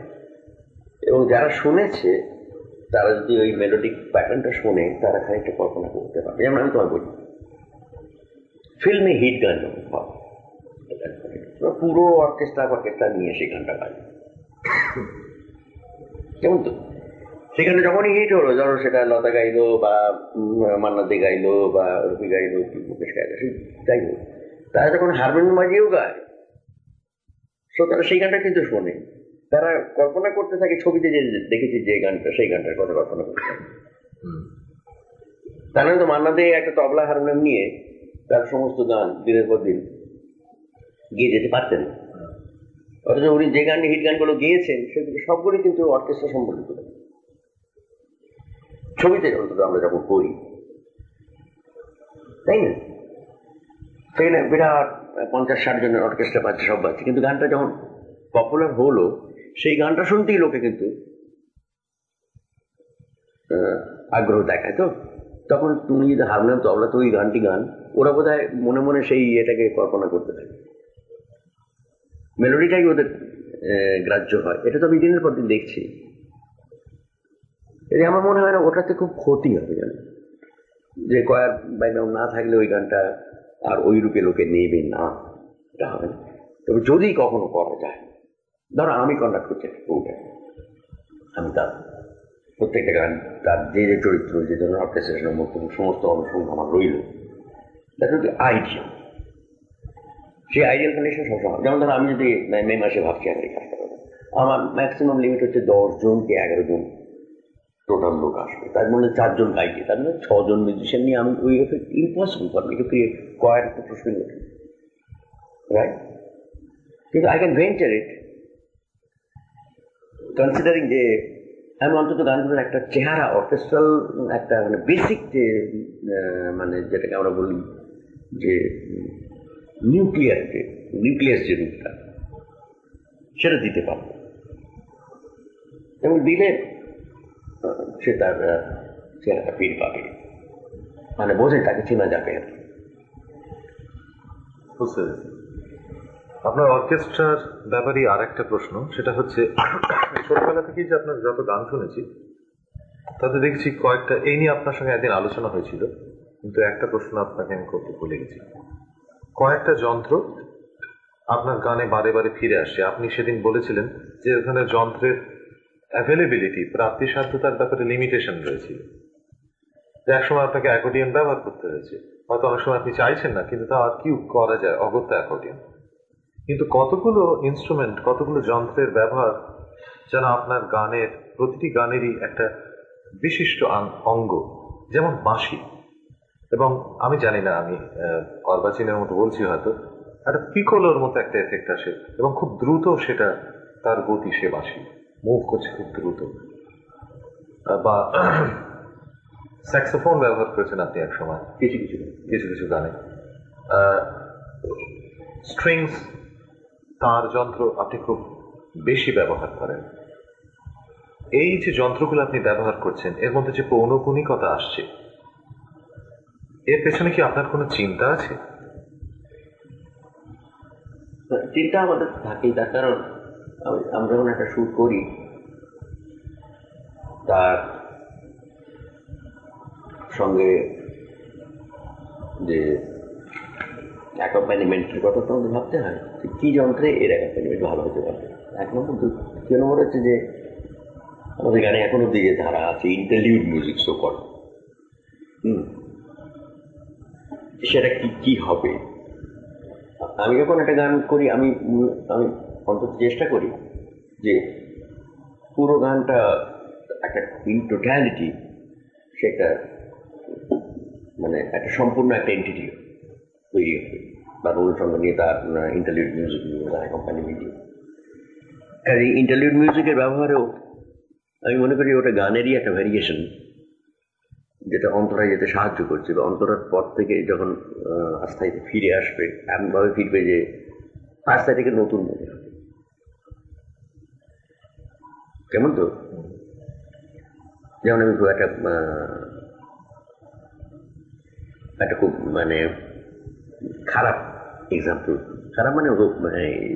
এবং যারা শুনেছে তারা যদি ওই মেলোডিক প্যাটার্নটা শোনে, তারা খানিকটা কল্পনা করতে পারবে। যেমন আমি তোমায় বলি, ফিল্মে হিট গান যখন হয়, পুরো অর্কেস্ট্রা নিয়ে সেই গানটা গায়, কেমন তো? সেখানে যখনই হিট হলো, ধরো সেটা লতা গাইলো বা মান্না দে গাইলো বা রবি গাইলো কি মুকেশ গাইলো, যাই হোক, তারা যখন হারমোনিয়াম বাজিয়েও গায়, তারা সেই গানটা কিন্তু শোনে, তারা কল্পনা করতে থাকে ছবিতে যে দেখেছি যে গানটা, সেই গানটার কথা কল্পনা করতে থাকে। তার তো মান্না দে একটা তবলা হারমোনিয়াম নিয়ে তার সমস্ত গান দিনের পর দিন গিয়ে যেতে পারতেন, অথচ উনি যে গান হিট গানগুলো গিয়েছেন সেগুলো সবগুলি কিন্তু অর্কেস্ট্রা সম্পর্কিত। ছবিতে অন্তত আমরা যখন করি, তাই না, সেখানে বিরাট 50-60 জনের অর্কেস্ট্রা বাজছে, সব বাজছে, কিন্তু গানটা যখন পপুলার হলো, সেই গানটা শুনতেই লোকে কিন্তু আগ্রহ দেখায়। তো তখন তুমি যদি হারমোনিয়াম তবলা তো ওই গানটি গান, ওরা বোধ হয় মনে মনে সেই এটাকে কল্পনা করতে থাকে, মেলোডিটাই ওদের গ্রাহ্য হয়। এটা তো আমি দিনের পর দিন দেখছি। এটা আমার মনে হয় না ওটাতে খুব ক্ষতি হবে, জানো, যে কয়ার ব্যাকগ্রাউন্ড না থাকলে ওই গানটা আর ওই রূপে লোকে নেবে না, এটা হবে না। তবে যদি কখনো করা যায়, ধরো আমি কন্ডাক্ট করছি ওটা, আমি তার প্রত্যেকটা গান, তার যে যে চরিত্র, যে ধরনের অর্কেস্ট্রেশনের মধ্যে সমস্ত অনুষঙ্গ আমার রইল, দ্যাট উইল বি আইডিয়াল। সেই আইডিয়াল কন্ডিশন সবসময়, যেমন ধরো আমি যদি মে মাসে ভাবছি আমেরিকা, আমার ম্যাক্সিমাম লিমিট হচ্ছে 10 জন কি 11 জন টোটাল লোক আসবে, তার মধ্যে 4 জন গাইছে, তার মধ্যে 6 জন মিউজিশিয়ান নিয়ে আমি ওই effect impossible for me to create কয়ের একটা প্রশ্ন, রাইট? কিন্তু I can venture it, considering যে আমি অন্তত গানগুলোর একটা চেহারা, অর্কেস্ট্রাল একটা মানে বেসিক যে মানে যেটাকে আমরা বলি যে নিউক্লিয়াস যে রূপটা, সেটা দিতে পারব, এবং দিলে সে তার চেহারাটা ফিল পাবে, মানে বোঝে, তাকে চেনা যাবে। বুঝতে পেরেছি। আপনার অর্কেস্ট্রার ব্যাপারে আর একটা প্রশ্ন, সেটা হচ্ছে ছোটবেলা থেকেই যে আপনার যত গান শুনেছি তাতে দেখছি কয়েকটা, এই নিয়ে আপনার সঙ্গে একদিন আলোচনা হয়েছিল, কিন্তু একটা প্রশ্ন আপনাকে আমি করতে ভুলে গেছি। কয়েকটা যন্ত্র আপনার গানে বারে বারে ফিরে আসছে। আপনি সেদিন বলেছিলেন যে ওখানে যন্ত্রের অ্যাভেলেবিলিটি, প্রাপ্তিসাধ্যতার ব্যাপারে লিমিটেশন রয়েছিল, যে একসময় আপনাকে অ্যাকর্ডিয়ন ব্যবহার করতে হয়েছে, হয়তো অনেক সময় আপনি চাইছেন না, কিন্তু তা আর কি করা যায়, অগত্যা অ্যাকর্ডিয়ন। কিন্তু কতগুলো ইনস্ট্রুমেন্ট, কতগুলো যন্ত্রের ব্যবহার যেন আপনার গানের প্রতিটি গানেরই একটা বিশিষ্ট অঙ্গ, যেমন বাঁশি। এবং আমি জানি না, আমি অর্বাচীনের মতো বলছি হয়তো, একটা পিকোলোর মতো একটা এফেক্ট আসে, এবং খুব দ্রুত সেটা তার গতি, সে বাঁশি মুভ করছে খুব দ্রুত। বা স্যাক্সোফোন ব্যবহার করেছেন আপনি এক সময় কিছু কিছু গানে। স্ট্রিংস, তার যন্ত্র আপনি খুব বেশি ব্যবহার করেন। এই যে যন্ত্রগুলো আপনি ব্যবহার করছেন, এর মধ্যে যে পৌনঃপুনিকতা আসছে, এর পেছনে কি আপনার কোনো চিন্তা আছে? চিন্তা আমাদের থাকেই, তার কারণ আমরা যখন একটা শুট করি, তার সঙ্গে যে অ্যাকম্পানিমেন্টের কথা তো আমাদের ভাবতে হয়, কি যন্ত্রে এর অ্যাকম্পানিমেন্ট ভালো হতে পারবে। 1 নম্বর। 2 নম্বর হচ্ছে যে আমাদের গানে এখনো দিকে ধারা আছে ইন্টারলিউড মিউজিক, সো কল, সেটা কি হবে। আমি যখন একটা গান করি, আমি অন্তত চেষ্টা করি যে পুরো গানটা একটা ইন টোটালিটি সেটা মানে একটা সম্পূর্ণ একটা এন্টিটি তৈরি হবে, বা রবীন্দ্র সঙ্গে নিয়ে তার ইন্টারলিউড মিউজিক নিয়ে তার কোম্পানি মিলিয়ে। আর এই ইন্টারলিউড মিউজিকের ব্যবহারেও আমি মনে করি ওটা গানেরই একটা ভ্যারিয়েশন, যেটা অন্তরায় যেতে সাহায্য করছে, বা অন্তরার পর থেকে যখন আস্থায় ফিরে আসবে এমনভাবে ফিরবে যে আস্থায় থেকে নতুন মনে হবে। কেমন তো, যেমন আমি খুব একটা খুব মানে খারাপ এক্সাম্পল, খারাপ মানে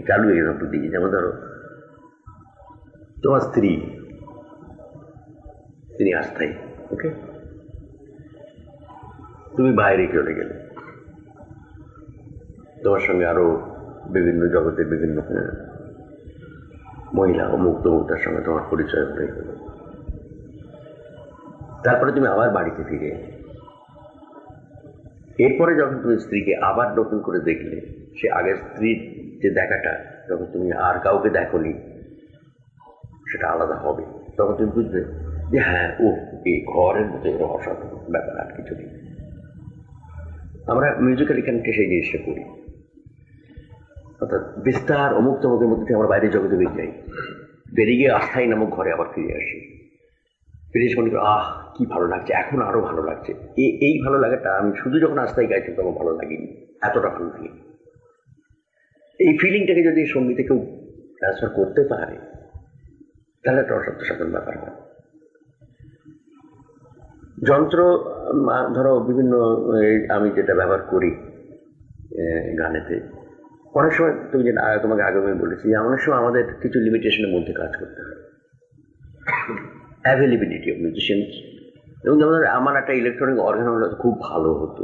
চালু এক্সাম্পল দিই। যেমন ধরো তোমার স্ত্রী, তিনি আস্থায়ী, ওকে, তুমি বাইরে চলে গেলে, তোমার সঙ্গে আরো বিভিন্ন জগতের বিভিন্ন মহিলা ও মুক্তার সঙ্গে তোমার পরিচয় হয়ে গেল। তারপরে তুমি আবার বাড়িতে ফিরে এলে। এরপরে যখন তুমি স্ত্রীকে আবার নতুন করে দেখলে, সে আগের স্ত্রীর যে দেখাটা যখন তুমি আর কাউকে দেখোনি সেটা আলাদা হবে। তখন তুমি বুঝবে যে হ্যাঁ, ও এই ঘরের মধ্যে এরকম অসাধারণ ব্যাপার, আর কিছু নেই। আমরা মিউজিক্যাল এখানকে সেই জিনিসটা করি, অর্থাৎ বিস্তার অমুক তমুকের মধ্যে আমরা বাইরে জগতে বেরিয়ে যাই, বেরিয়ে গিয়ে আস্থায় নামক ঘরে আবার ফিরে আসি। ফিরে এসে মনে করি আহ কি ভালো লাগছে, এখন আরো ভালো লাগছে। এই ভালো লাগাটা আমি শুধু যখন আস্থায় গাইছি তখন ভালো লাগেনি, এতটা ভালো লাগে। এই ফিলিংটাকে যদি সঙ্গীতে কেউ ট্রান্সফার করতে পারে তাহলে একটা অসাধারণ ব্যাপার হয়। যন্ত্র ধরো বিভিন্ন, আমি যেটা ব্যবহার করি গানেতে, অনেক সময় তুমি যে তোমাকে আগে আমি বলেছি, অনেক সময় আমাদের কিছু লিমিটেশনের মধ্যে কাজ করতে হয়। অ্যাভেলেবিলিটি অফ মিউজিশিয়ানস, এবং যেমন আমার একটা ইলেকট্রনিক অর্গান হলে খুব ভালো হতো,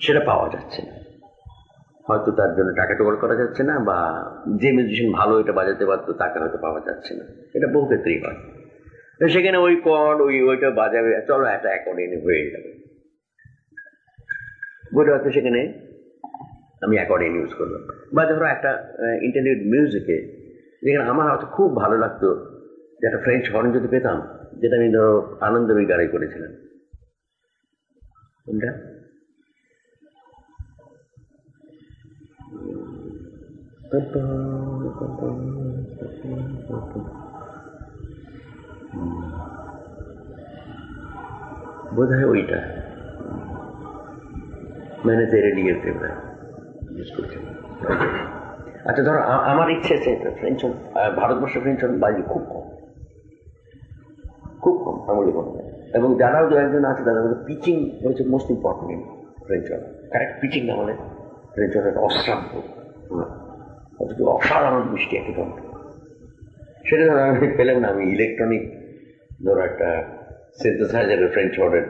সেটা পাওয়া যাচ্ছে না। হয়তো তার জন্য টাকা জোগাড় করা যাচ্ছে না, বা যে মিউজিশিয়ান ভালো এটা বাজাতে পারতো তাকে হয়তো পাওয়া যাচ্ছে না। এটা বহু ক্ষেত্রেই হয়। সেখানে ওই কর্ড ওইটা বাজাবে, চলো একটা অ্যাকর্ডিয়ন হয়ে যাবে, বলে হয়তো সেখানে আমি অ্যাকর্ডিয়ন ইউজ করলাম। বা ধরো একটা ইন্টারলিউড মিউজিকে যেখানে আমার হয়তো খুব ভালো লাগতো যে একটা ফ্রেঞ্চ হর্ন যদি পেতাম, যেটা আমি ধরো আনন্দ গাড়ি করেছিলাম, কোনটা বোধ হয় ওইটা, मैंने तेरे लिए तेरा ইউজ করেছিলাম। আচ্ছা ধরো আমার ইচ্ছে আছে ফ্রেঞ্চ ভারতবর্ষে ফ্রেঞ্চ বাজি খুব কম, খুব কম আমি বলবো। এবং যারাও দু একজন আছে তাদের মধ্যে পিচিং হচ্ছে most important. French correct pitching না হলে ফ্রেঞ্চ একটা অশ্রাব্য, অসাধারণ মিষ্টি একটা কণ্ঠ। সেটা ধরো আমি পেলাম না, আমি ইলেকট্রনিক ধরো একটা সিনথেসাইজারের ফ্রেঞ্চ হর্নের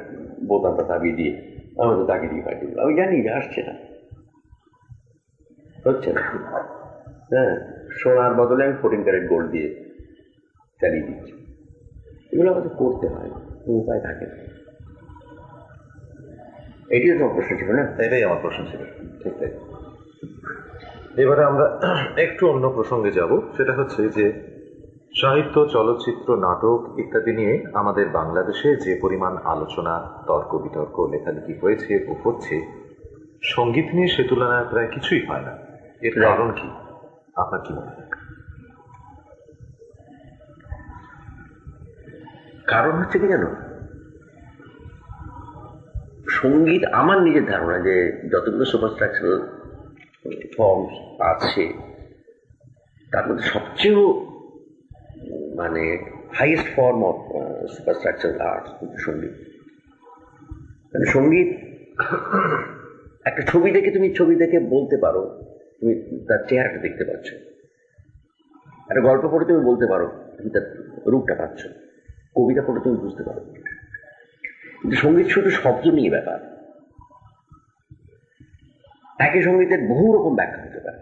বোতামটা দাবিয়ে দিয়ে আমি তো তাকে দিয়ে পাঠিয়ে দিলাম। আমি জানি যে আসছে না, হচ্ছে না। হ্যাঁ, সোনার বদলে আমি 14 ক্যারেট গোল্ড দিয়ে চালিয়ে দিচ্ছি। এগুলো আমাদের করতে হয়, উপায় থাকে না। এটিও তোমার প্রশ্ন ছিল না? এটাই আমার প্রশ্ন ছিল, ঠিক তাই। এবারে আমরা একটু অন্য প্রসঙ্গে যাব, সেটা হচ্ছে যে সাহিত্য, চলচ্চিত্র, নাটক ইত্যাদি নিয়ে আমাদের বাংলাদেশে যে পরিমাণ আলোচনা, তর্ক বিতর্ক, লেখালেখি হয়েছে ও হচ্ছে, সঙ্গীত নিয়ে সে তুলনায় প্রায় কিছুই হয় না। এর কারণ কি আপনার কি মনে হয়? কারণ হচ্ছে কি জানো, সঙ্গীত আমার নিজের ধারণা যে যতগুলো সুপারস্ট্রাকচারাল ফর্মস আছে তার মধ্যে সবচেয়ে মানে হাইয়েস্ট ফর্ম অফ সুপারস্ট্রাকচারাল আর্টস কিন্তু সঙ্গীত। মানে সঙ্গীত একটা ছবি দেখে তুমি ছবি দেখে বলতে পারো, তুমি তার চেহারাটা দেখতে পাচ্ছ। একটা গল্প পড়ে তুমি বলতে পারো, তুমি তার রূপটা পাচ্ছ। কবিতা পড়ে তুমি বুঝতে পারো। কিন্তু সঙ্গীত শুধু শব্দ নিয়ে ব্যাপার। একই সঙ্গীতের বহু রকম ব্যাখ্যা হতে পারে,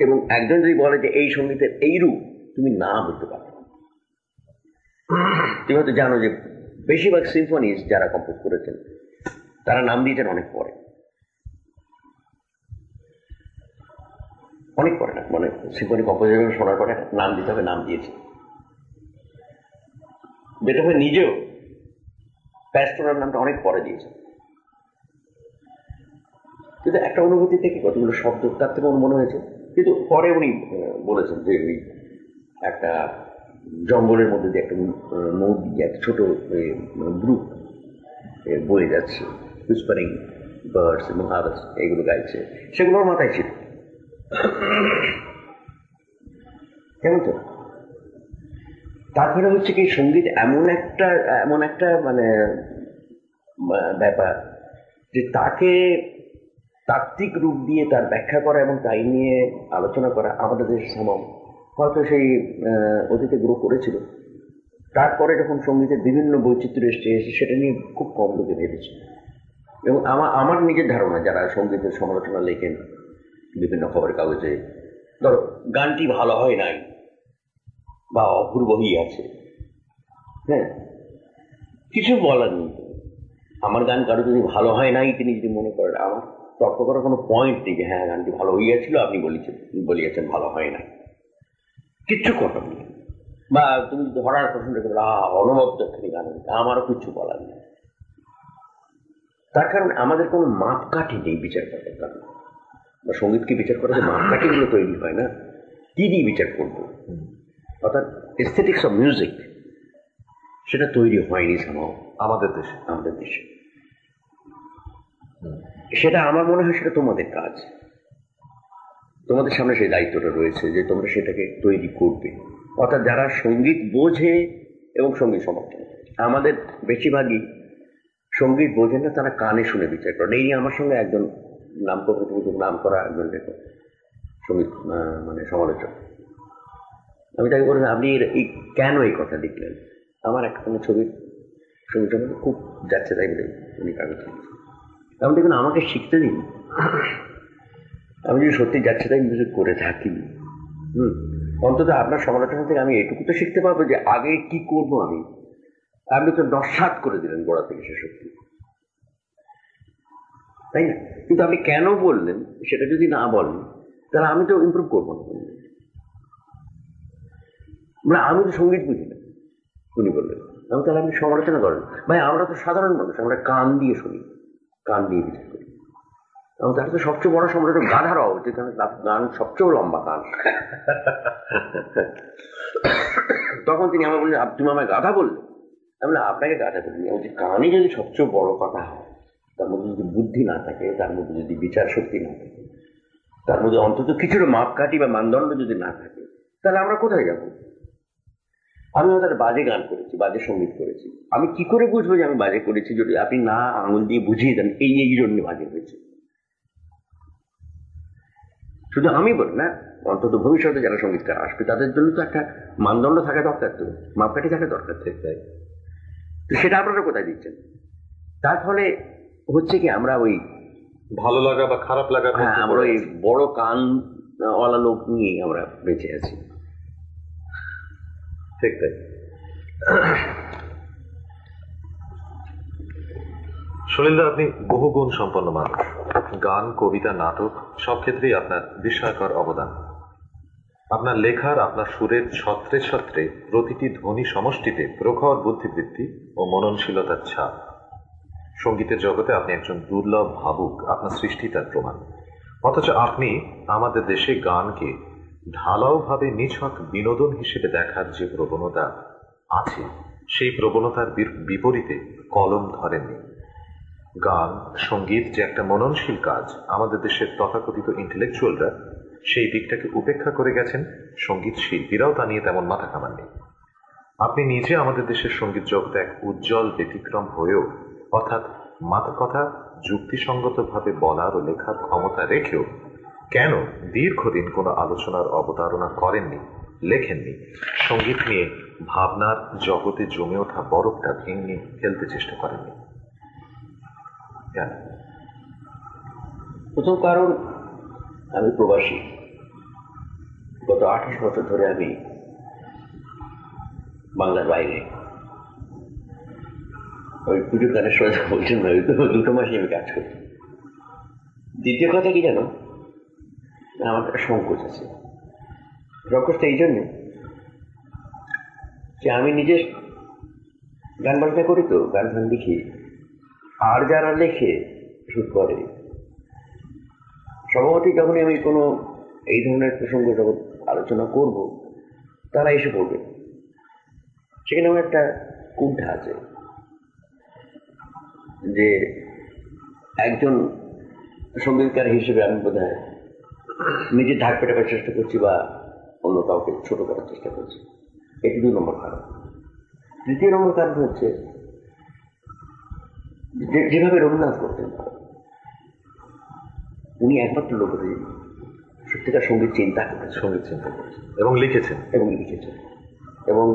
এবং একজন যদি বলে যে এই সঙ্গীতের এই রূপ, তুমি না বলতে পারো। তুমি হয়তো জানো যে বেশিরভাগ সিম্ফনিজ যারা কম্পোজ করেছেন তারা নাম দিয়েছেন অনেক পরে, অনেক পরে না, মানে সিম্ফনি কম্পোজিশন শোনার পরে নাম দিতে হবে, নাম দিয়েছে। বেথোভেন নিজেও প্যাস্টোরাল নামটা অনেক পরে দিয়েছেন, কিন্তু একটা অনুভূতি থেকে কতগুলো শব্দ তার থেকে আমার মনে হয়েছে। কিন্তু পরে উনি বলেছেন যে ওই একটা জঙ্গলের মধ্যে দিয়ে একটা নদী, একটা ছোট গ্রুপ বয়ে যাচ্ছে, হুইসপারিং বার্ডস এবং আদার্স এগুলো গাইছে, সেগুলো আমার মাথায় ছিল। কেমন তো তারপরে হচ্ছে কি, সঙ্গীত এমন একটা মানে ব্যাপার যে তাকে তাত্ত্বিক রূপ দিয়ে তার ব্যাখ্যা করা এবং তাই নিয়ে আলোচনা করা আমাদের দেশের সময় হয়তো সেই অতীতে গ্রো করেছিল। তারপরে যখন সঙ্গীতের বিভিন্ন বৈচিত্র্য এসে সেটা নিয়ে খুব কম লোকে ভেবেছে। এবং আমার নিজের ধারণা, যারা সঙ্গীতের সমালোচনা লেখেন বিভিন্ন খবরের কাগজে, ধরো গানটি ভালো হয় নাই বা অপূর্বই আছে, হ্যাঁ, কিছু বলার নেই। আমার গান কারো যদি ভালো হয় নাই তিনি যদি মনে করেন, আমার তর্ক করার কোনো পয়েন্ট নেই যে হ্যাঁ গানটি ভালো হইয়াছিল, আপনি বলিয়েছেন ভালো হয় নাই, কিচ্ছু কথা নেই। বা তুমি যদি হরার প্রশ্ন রেখে অনবদ্য একখানি গান, আমারও কিছু বলার নেই। তার কারণ আমাদের কোনো মাপকাঠি নেই বিচার করার কারণ, বা সঙ্গীতকে বিচার করার মাপকাঠিগুলো তৈরি হয় না, কি দিয়ে বিচার করবো? অর্থাৎ এস্থেটিক্স অফ মিউজিক সেটা তৈরি হয়নি আমাদের দেশে। সেটা আমার মনে হয় সেটা তোমাদের কাজ, তোমাদের সামনে সেই দায়িত্বটা রয়েছে যে তোমরা সেটাকে তৈরি করবে। অর্থাৎ যারা সঙ্গীত বোঝে এবং সঙ্গীত সমর্থন, আমাদের বেশিরভাগই সঙ্গীত বোঝেন না, তারা কানে শুনে বিচার করেন। এই আমার সঙ্গে একজন নাম করা একজন সঙ্গীত মানে সমালোচক, আমি তাকে বললাম আপনি কেন এই কথা লিখলেন? আমার একটা কোনো ছবির সঙ্গীত সম্বন্ধে খুব যাচ্ছে তাই বলে উনি কাগজ লিখেছেন। আমি দেখুন, আমাকে শিখতে দিন, আমি যদি সত্যি যাচ্ছে তাই মিউজিক করে থাকি, অন্তত আপনার সমালোচনা থেকে আমি এটুকু তো শিখতে পারবো যে আগে কি করবো আমি। আপনি তো নস্বাত করে দিলেন গোড়া থেকে শেষ অবধি, তাই না? কিন্তু আপনি কেন বললেন সেটা যদি না বলেন তাহলে আমি তো ইমপ্রুভ করবো না। মানে আমি তো সঙ্গীত বুঝি না, উনি বললেন, আমি তাহলে আপনি সমালোচনা করেন? ভাই আমরা তো সাধারণ মানুষ, আমরা কান দিয়ে শুনি, কান দিয়ে বিচার করি। তার তো সবচেয়ে বড় সমালোচক গাধা হওয়া উচিত, কারণ গান সবচেয়ে লম্বা গান। তখন তিনি আমাকে বললেন তুমি আমায় গাধা বললে। আমি বললাম আপনাকে গাধা বলিনি, যে গানই যদি সবচেয়ে বড় কথা হয়, তার মধ্যে যদি বুদ্ধি না থাকে, তার মধ্যে যদি বিচার শক্তি না থাকে, তার মধ্যে অন্তত কিছুটা মাপকাঠি বা মানদণ্ড যদি না থাকে, তাহলে আমরা কোথায় যাব? আমি ওদের বাজে গান করেছি, বাজে সঙ্গীত করেছি, আমি কি করে বুঝবো যে আমি বাজে করেছি যদি আপনি না আঙুল দিয়ে বুঝিয়ে দেন এই জন্য বাজে হয়েছে? শুধু আমি বলি না, অন্তত ভবিষ্যতে যারা সঙ্গীতকার আসবে তাদের জন্য তো একটা মানদণ্ড থাকা দরকার, তো মাপকাঠি থাকা দরকার। তো সেটা আপনারা কোথায় দিচ্ছেন? তার ফলে হচ্ছে কি, আমরা ওই ভালো লাগা বা খারাপ লাগা, হ্যাঁ, আমরা ওই বড় কানওয়ালা লোক নিয়ে আমরা বেঁচে আছি। ঠিক তাই। সুনীলদা, আপনি বহুগুণ সম্পন্ন মানুষ। গান, কবিতা, নাটক সব ক্ষেত্রেই আপনার বিস্ময়কর অবদান। আপনার লেখার, আপনার সুরের ছত্রে ছত্রে প্রতিটি ধ্বনি সমষ্টিতে প্রখর বুদ্ধিবৃত্তি ও মননশীলতার ছাপ। সঙ্গীতের জগতে আপনি একজন দুর্লভ ভাবুক, আপনার সৃষ্টি তার প্রমাণ। অথচ আপনি আমাদের দেশে গানকে ঢালাওভাবে নিছক বিনোদন হিসেবে দেখার যে প্রবণতা আছে, সেই প্রবণতার বিপরীতে কলম ধরেননি। গান, সঙ্গীত যে একটা মননশীল কাজ, আমাদের দেশের তথাকথিত ইন্টেলেকচুয়ালরা সেই দিকটাকে উপেক্ষা করে গেছেন, সঙ্গীত শিল্পীরাও তা নিয়ে তেমন মাথা ঘামাননি। আপনি নিজে আমাদের দেশের সঙ্গীত জগতে এক উজ্জ্বল ব্যতিক্রম হয়েও, অর্থাৎ মাথা কথা যুক্তিসঙ্গতভাবে বলার ও লেখার ক্ষমতা রেখেও কেন দীর্ঘদিন কোনো আলোচনার অবতারণা করেননি, লেখেননি? সঙ্গীত নিয়ে ভাবনার জগতে জমে ওঠা বরফটা ভেঙে ফেলতে চেষ্টা করেননি কেন? প্রথম কারণ, আমি প্রবাসী। গত 28 বছর ধরে আমি বাংলার বাইরে, ওই পুজোর গানের সোজা বলছেন না, 2 মাসে আমি কাজ করি। দ্বিতীয় কথা কি জানো, আমার একটা সংকোচ আছে। সংকোচটা এই জন্য যে আমি নিজের গান বাজনা করি তো, গান ফান লিখি। আর যারা লেখে শুট করে, স্বভাবতই যখনই আমি কোনো এই ধরনের প্রসঙ্গ যখন আলোচনা করব, তারা এসে পড়বে। সেখানে আমার একটা কুণ্ঠা আছে যে একজন সঙ্গীতকার হিসেবে আমি বোধ হয় নিজে ঢাক পেটাবার চেষ্টা করছি বা অন্য কাউকে ছোট করার চেষ্টা করছি। এটি 2 নম্বর কারণ। 3য় নম্বর কারণ হচ্ছে যেভাবে রবীন্দ্রনাথ করতেন, উনি একমাত্র লোক সত্যিকার সঙ্গীত চিন্তা করেছেন, সঙ্গীত চিন্তা করেছেন এবং লিখেছেন। এবং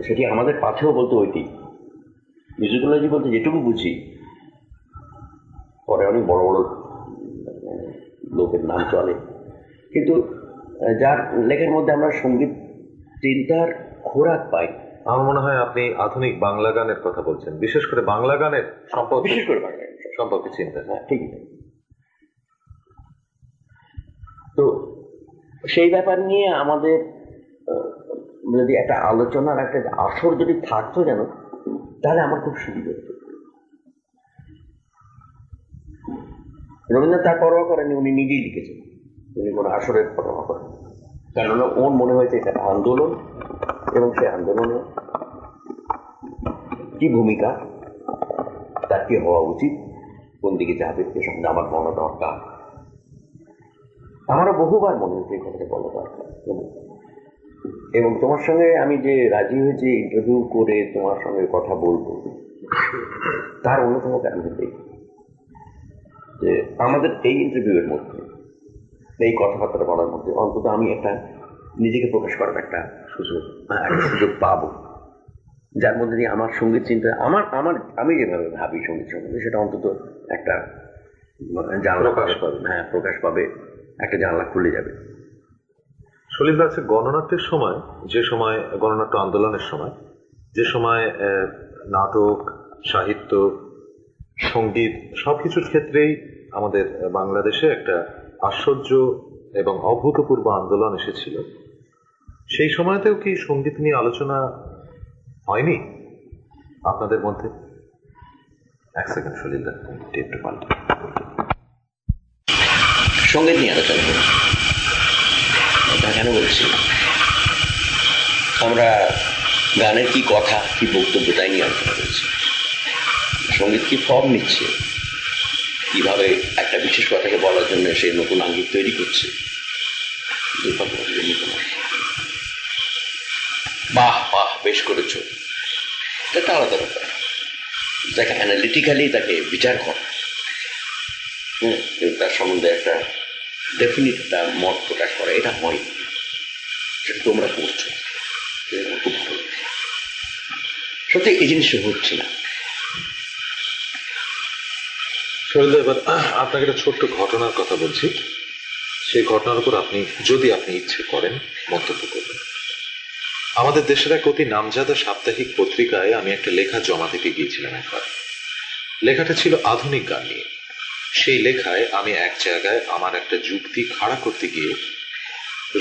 সেটি আমাদের পাঠেও বলতে ওইটি মিউজিকোলজি বলতে যেটুকু বুঝি, পরে অনেক বড় বড় লোকের নাম চলে, কিন্তু যার লেখার মধ্যে আমরা সঙ্গীত চিন্তার খোরাক পাই। আমার মনে হয় আপনি আধুনিক বাংলা গানের কথা বলছেন, বিশেষ করে বাংলা গানের সম্পর্কে, বিশেষ করে বাংলা গানের সম্পর্কে চিন্তা। হ্যাঁ, ঠিকই। তো সেই ব্যাপার নিয়ে আমাদের যদি একটা আলোচনার একটা আসর যদি থাকতো যেন, তাহলে আমার খুব সুবিধা হতো। রবীন্দ্রনাথ তার পরোয়া করেনি, উনি নিজেই লিখেছেন, উনি কোনো আসরের পরোয়া করেন। কেননা ওর মনে হয়েছে এটা আন্দোলন, এবং সেই আন্দোলনে কি ভূমিকা, তার কি হওয়া উচিত, কোন দিকে যাবে, এসব আমার বলা দরকার। আমারও বহুবার মনে হচ্ছে এই কথাটা বলা দরকার। এবং তোমার সঙ্গে আমি যে রাজি হয়েছি ইন্টারভিউ করে তোমার সঙ্গে কথা বলবো, তার অন্যতম কারণ হচ্ছে যে আমাদের এই ইন্টারভিউয়ের মধ্যে, এই কথাবার্তা বলার মধ্যে অন্তত আমি একটা নিজেকে প্রকাশ করার একটা সুযোগ পাবো, যার মধ্যে দিয়ে আমার সঙ্গীত চিন্তা, আমি যেভাবে ভাবি সঙ্গীত সম্বন্ধে, সেটা অন্তত একটা জানলা প্রকাশ পাবে, একটা জানলা খুলে যাবে। সলিল দা, গণনাট্যের সময়, যে সময় গণনাট্য আন্দোলনের সময়, যে সময় নাটক, সাহিত্য, সঙ্গীত সবকিছুর ক্ষেত্রেই আমাদের বাংলাদেশে একটা আশ্চর্য এবং অভূতপূর্ব আন্দোলন এসেছিল, সেই সময়তেও কি সঙ্গীত নিয়ে আলোচনা হয়নি আপনাদের মধ্যে? 1 সেকেন্ড সলিল দা, টেপটা পাল্টে। সঙ্গীত নিয়ে আলোচনা করি, এটা কেন বলছি? আমরা গানের কি কথা, কি বক্তব্য, তাই নিয়ে আলোচনা করেছি। সঙ্গীত কি ফর্ম নিচ্ছে, কিভাবে একটা বিশেষ কথাকে বলার জন্য সে নতুন আঙ্গিক তৈরি করছে, বাহ বাহ বেশ করেছ, এটা আলাদা ব্যাপার। তাকে অ্যানালিটিক্যালি তাকে বিচার করা, তার সম্বন্ধে একটা ডেফিনিট একটা মত প্রকাশ করা, এটা হয়, সেটা তোমরা করছো, খুব ভালো। সত্যি এই জিনিসটা হচ্ছে না। সলিল, এবার আপনাকে একটা ছোট্ট ঘটনার কথা বলছি, সেই ঘটনার উপর আপনি, যদি আপনি ইচ্ছে করেন, মন্তব্য করবেন। আমাদের দেশের এক অতি নামজাদা সাপ্তাহিক পত্রিকায় আমি একটা লেখা জমা দিতে গিয়েছিলাম একবার। লেখাটা ছিল আধুনিক গান নিয়ে। সেই লেখায় আমি এক জায়গায় আমার একটা যুক্তি খাড়া করতে গিয়ে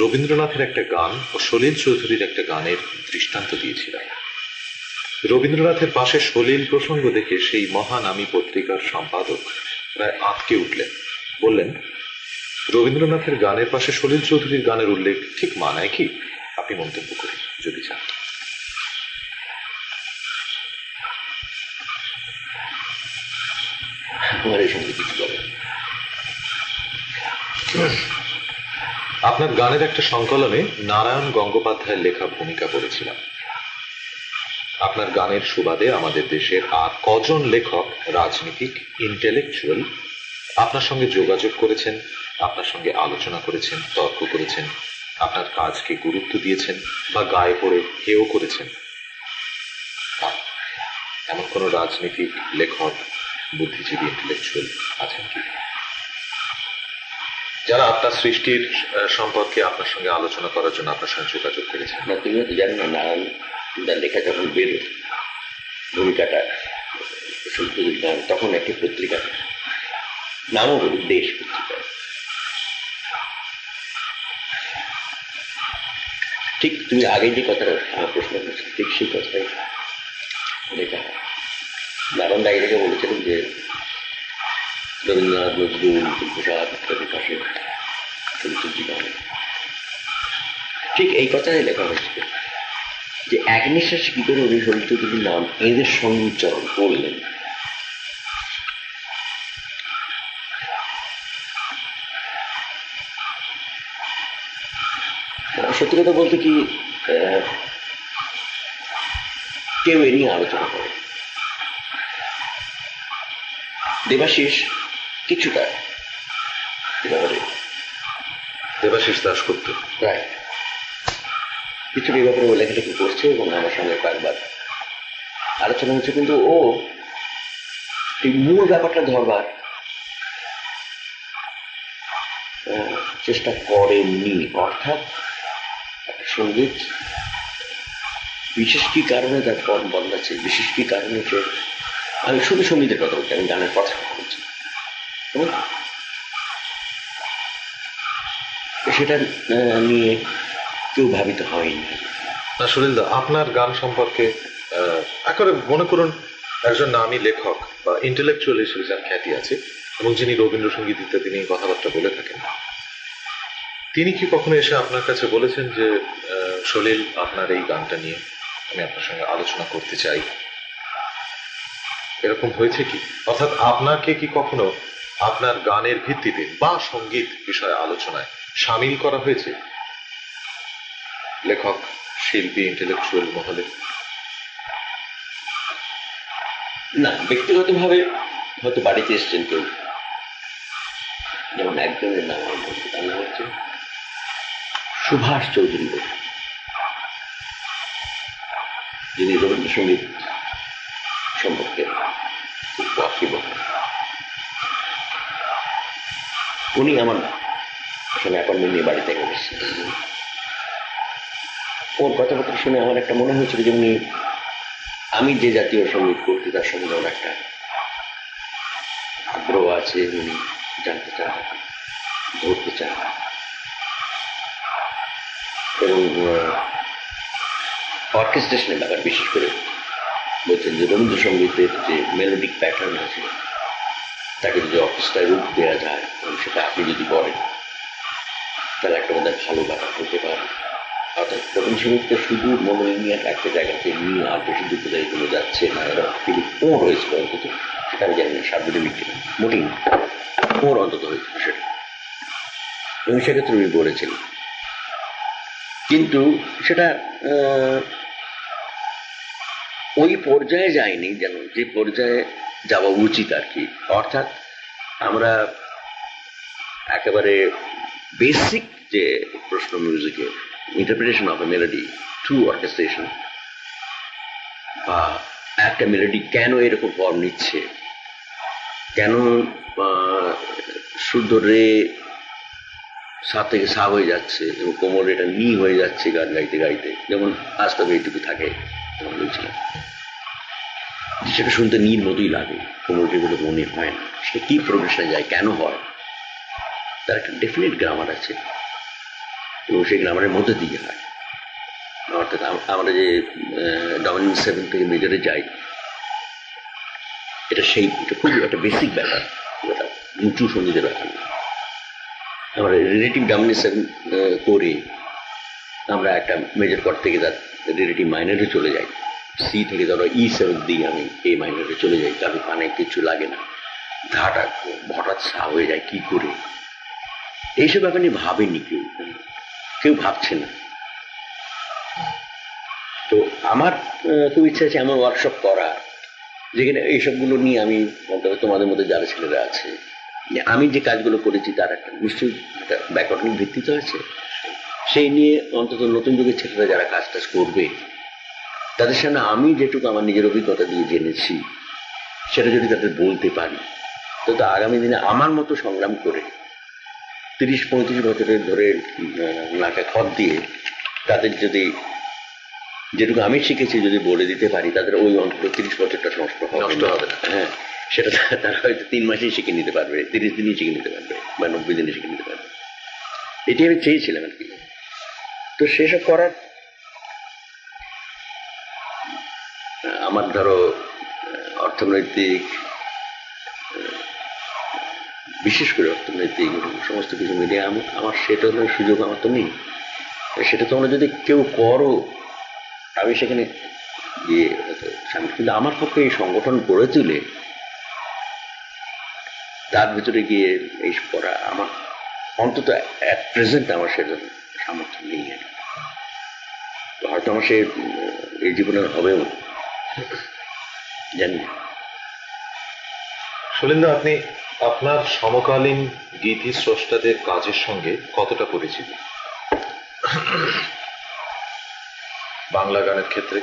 রবীন্দ্রনাথের একটা গান ও সলিল চৌধুরীর একটা গানের দৃষ্টান্ত দিয়েছিলাম। রবীন্দ্রনাথের পাশে সলিল প্রসঙ্গ দেখে সেই মহানামী পত্রিকার সম্পাদক প্রায় আঁতকে উঠলেন, বললেন, রবীন্দ্রনাথের গানের পাশে সলিল চৌধুরীর গানের উল্লেখ ঠিক মানায় কি? আপনি মন্তব্য করুন যদি চান। আপনার গানের একটা সংকলনে নারায়ণ গঙ্গোপাধ্যায়ের লেখা ভূমিকা পড়েছিলাম। আপনার গানের সুবাদে আমাদের দেশের আর কজন লেখক, রাজনীতিক, ইন্টেলেকচুয়াল আপনার সঙ্গে যোগাযোগ করেছেন, আপনার সঙ্গে আলোচনা করেছেন, তর্ক করেছেন, আপনার কাজকে গুরুত্ব দিয়েছেন বা গায়ে পড়ে হেও করেছেন? এমন কোন রাজনীতিক, লেখক, বুদ্ধিজীবী, ইন্টেলেকচুয়াল আছেন কি, যারা আপনার সৃষ্টির সম্পর্কে আপনার সঙ্গে আলোচনা করার জন্য আপনার সঙ্গে যোগাযোগ করেছেন? না, তুমি তো জানো না, নারায়ণ লেখা যখন বেরো ভূমিকাটা, তখন একটি পত্রিকা, নামও বলি দেশ পত্রিকা, ঠিক তুমি আগে যে কথাটা আমার প্রশ্ন করেছো ঠিক সেই কথাটাই লেখা হয়। নারায়ণ দাই রেখে বলেছিলেন যে রবীন্দ্রনাথ নজরুল প্রসাদ ইত্যাদি পাশে চরিত্র জীবনে ঠিক এই কথাই লেখা হয়েছিল যে এক নিঃশ্বাসে কি করে উনি চরিত্রগুলির নাম এদের সঙ্গে উচ্চারণ করলেন। সত্যি কথা বলতে কি কেউ এ নিয়ে আলোচনা করে। দেবাশিস কিছুটা ব্যাপারে দেবাশিস দাশগুপ্ত প্রায় কিছুটা এই ব্যাপারে ও লেখালেখি করছে এবং আমার সঙ্গে কয়েকবার আলোচনা হচ্ছে, কিন্তু ও এই মূল ব্যাপারটা ধরবার চেষ্টা করেননি। অর্থাৎ সঙ্গীত বিশেষ কি কারণে তার ফর্ম বদলাচ্ছে, বিশেষ কি কারণে সে, আমি শুধু সঙ্গীতের কথা বলছি, আমি গানের কথা বলছি, সেটা নিয়ে কেউ ভাবিত হয়নি। না সুনীলদা, আপনার গান সম্পর্কে একেবারে মনে করুন একজন নামী লেখক বা ইন্টেলেকচুয়াল হিসেবে যার খ্যাতি আছে এবং যিনি রবীন্দ্রসঙ্গীত ইত্যাদি নিয়ে কথাবার্তা বলে থাকেন, তিনি কি কখনো এসে আপনার কাছে বলেছেন যে সলিল আপনার এই গানটা নিয়ে আমি আপনার সঙ্গে আলোচনা করতে চাই? এরকম হয়েছে কি? অর্থাৎ আপনাকে কি কখনো আপনার গানের ভিত্তিতে বা সঙ্গীত বিষয়ে আলোচনায় সামিল করা হয়েছে লেখক, শিল্পী, ইন্টেলেকচুয়াল মহলে? না, ব্যক্তিগতভাবে হয়তো বাড়িতে এসছেন কেউ, যেমন একজনের নাম আমার বলতে, তার নাম হচ্ছে সুভাষ চৌধুরী, যিনি রবীন্দ্রসঙ্গীত সম্পর্কে খুব ওয়াকিবহ। উনি আমার সঙ্গে অ্যাপয়েন্টমেন্ট নিয়ে বাড়িতে এসেছেন। ওর কথাবার্তা শুনে আমার একটা মনে হয়েছিল যে উনি আমি যে জাতীয় সঙ্গীত করতে তার সঙ্গে ওর একটা আগ্রহ আছে, উনি জানতে চান, ধরতে চান। এবং অর্কেস্ট্রেশনের ব্যাপার বিশেষ করে বলছেন যে রবীন্দ্রসঙ্গীতের যে মেলোডিক প্যাটার্ন আছে তাকে যদি অর্কেস্ট্রায় রূপ দেওয়া যায় এবং সেটা আপনি যদি করেন তাহলে একটা বোধহয় ভালো ব্যাপার হতে পারে। অর্থাৎ রবীন্দ্রসঙ্গীতকে শুধু মনোরঞ্জন একটা জায়গাতে নিয়ে আর বেশি দূর কোথায় কোনো যাচ্ছে না, এরা কিন্তু ওর হয়েছিল অন্তত, সেটা আমি জানি না সার্বজনীন কিনা, মোটেই ওর অন্তত হয়েছিল সেটা, এবং সেক্ষেত্রে উনি বলেছিলেন। কিন্তু সেটা ওই পর্যায়ে যায়নি যেন যে পর্যায়ে যাওয়া উচিত আর কি। অর্থাৎ আমরা একেবারে বেসিক যে প্রশ্ন মিউজিকের interpretation of a melody through orchestration, বা একটা মেলোডি কেন এরকম ফর্ম নিচ্ছে, কেন শুদ্ধ রে সা থেকে সা হয়ে যাচ্ছে এবং কোমর এটা নি হয়ে যাচ্ছে গান গাইতে গাইতে, যেমন আস্তে এইটুকু থাকে, যেমন বলছিলাম সেটা শুনতে নীর মতোই লাগে, কোমরটি বলে মনে হয় না, সেটা কি প্রফেশনে যায়, কেন হয়, তার একটা ডেফিনেট গ্রামার আছে এবং সেই গ্রামারের মধ্যে দিয়ে হয়। অর্থাৎ আমরা যে ডমিনেন্ট 7 থেকে মেজরে যাই, এটা খুব একটা বেসিক ব্যাপার, এটা উঁচু সঙ্গীতের ব্যাপার। আমরা রিলেটিভ ডমিনেন্ট 7 করে আমরা একটা মেজর কর্ড থেকে তার রিলেটিভ মাইনরে চলে যাই, সি থেকে ধরো E7 দিয়ে আমি এই মাইনরে চলে যাই, কারণ কানে কিছু লাগে না, ধাটা হঠাৎ সা হয়ে যায় কি করে, এইসব ব্যাপার নিয়ে ভাবেনি কেউ ভাবছে না। তো আমার খুব ইচ্ছা আছে এমন ওয়ার্কশপ করা যেখানে এইসবগুলো নিয়ে আমি তোমাদের মধ্যে যারা ছেলেরা আছে, আমি যে কাজগুলো করেছি তার একটা নিশ্চয়ই একটা ব্যাকরণ ভিত্তিতে আছে, সেই নিয়ে অন্তত নতুন যুগের ছেলেরা যারা কাজ টাজ করবে তাদের সামনে আমি যেটুকু আমার নিজের অভিজ্ঞতা দিয়ে জেনেছি সেটা যদি তাদের বলতে পারি, তো আগামী দিনে আমার মতো সংগ্রাম করে 30-35 বছরের ধরে নাকে খত দিয়ে তাদের যদি যেটুকু আমি শিখেছি যদি বলে দিতে পারি, তাদের ওই অন্তত 30 বছরটা নষ্ট হবে না। হ্যাঁ, সেটা তারা হয়তো 3 মাসেই শিখে নিতে পারবে, 30 দিনেই শিখে নিতে পারবে, বা 90 দিনে শিখে নিতে পারবে। এটি আমি চেয়েছিলাম আর কি। তো সেসব করার আমার ধরো অর্থনৈতিক, বিশেষ করে অর্থনৈতিক সমস্ত কিছু মিলিয়ে আমার সেটা সুযোগ আমার তো নেই। সেটা তোমরা যদি কেউ করো আমি সেখানে গিয়ে সামিল, কিন্তু আমার পক্ষে এই সংগঠন গড়ে তুলে তার ভিতরে গিয়ে এই করা আমার অন্তত অ্যাট প্রেজেন্ট আমার সেটা সামর্থ্য নেই। হয়তো আমার সে এই জীবনে হবেও জানি না। শৈলেন্দু, আপনি আপনার সমকালীন গীতি স্রষ্টাদের কাজের সঙ্গে কতটা পরিচিত বাংলা গানের ক্ষেত্রে?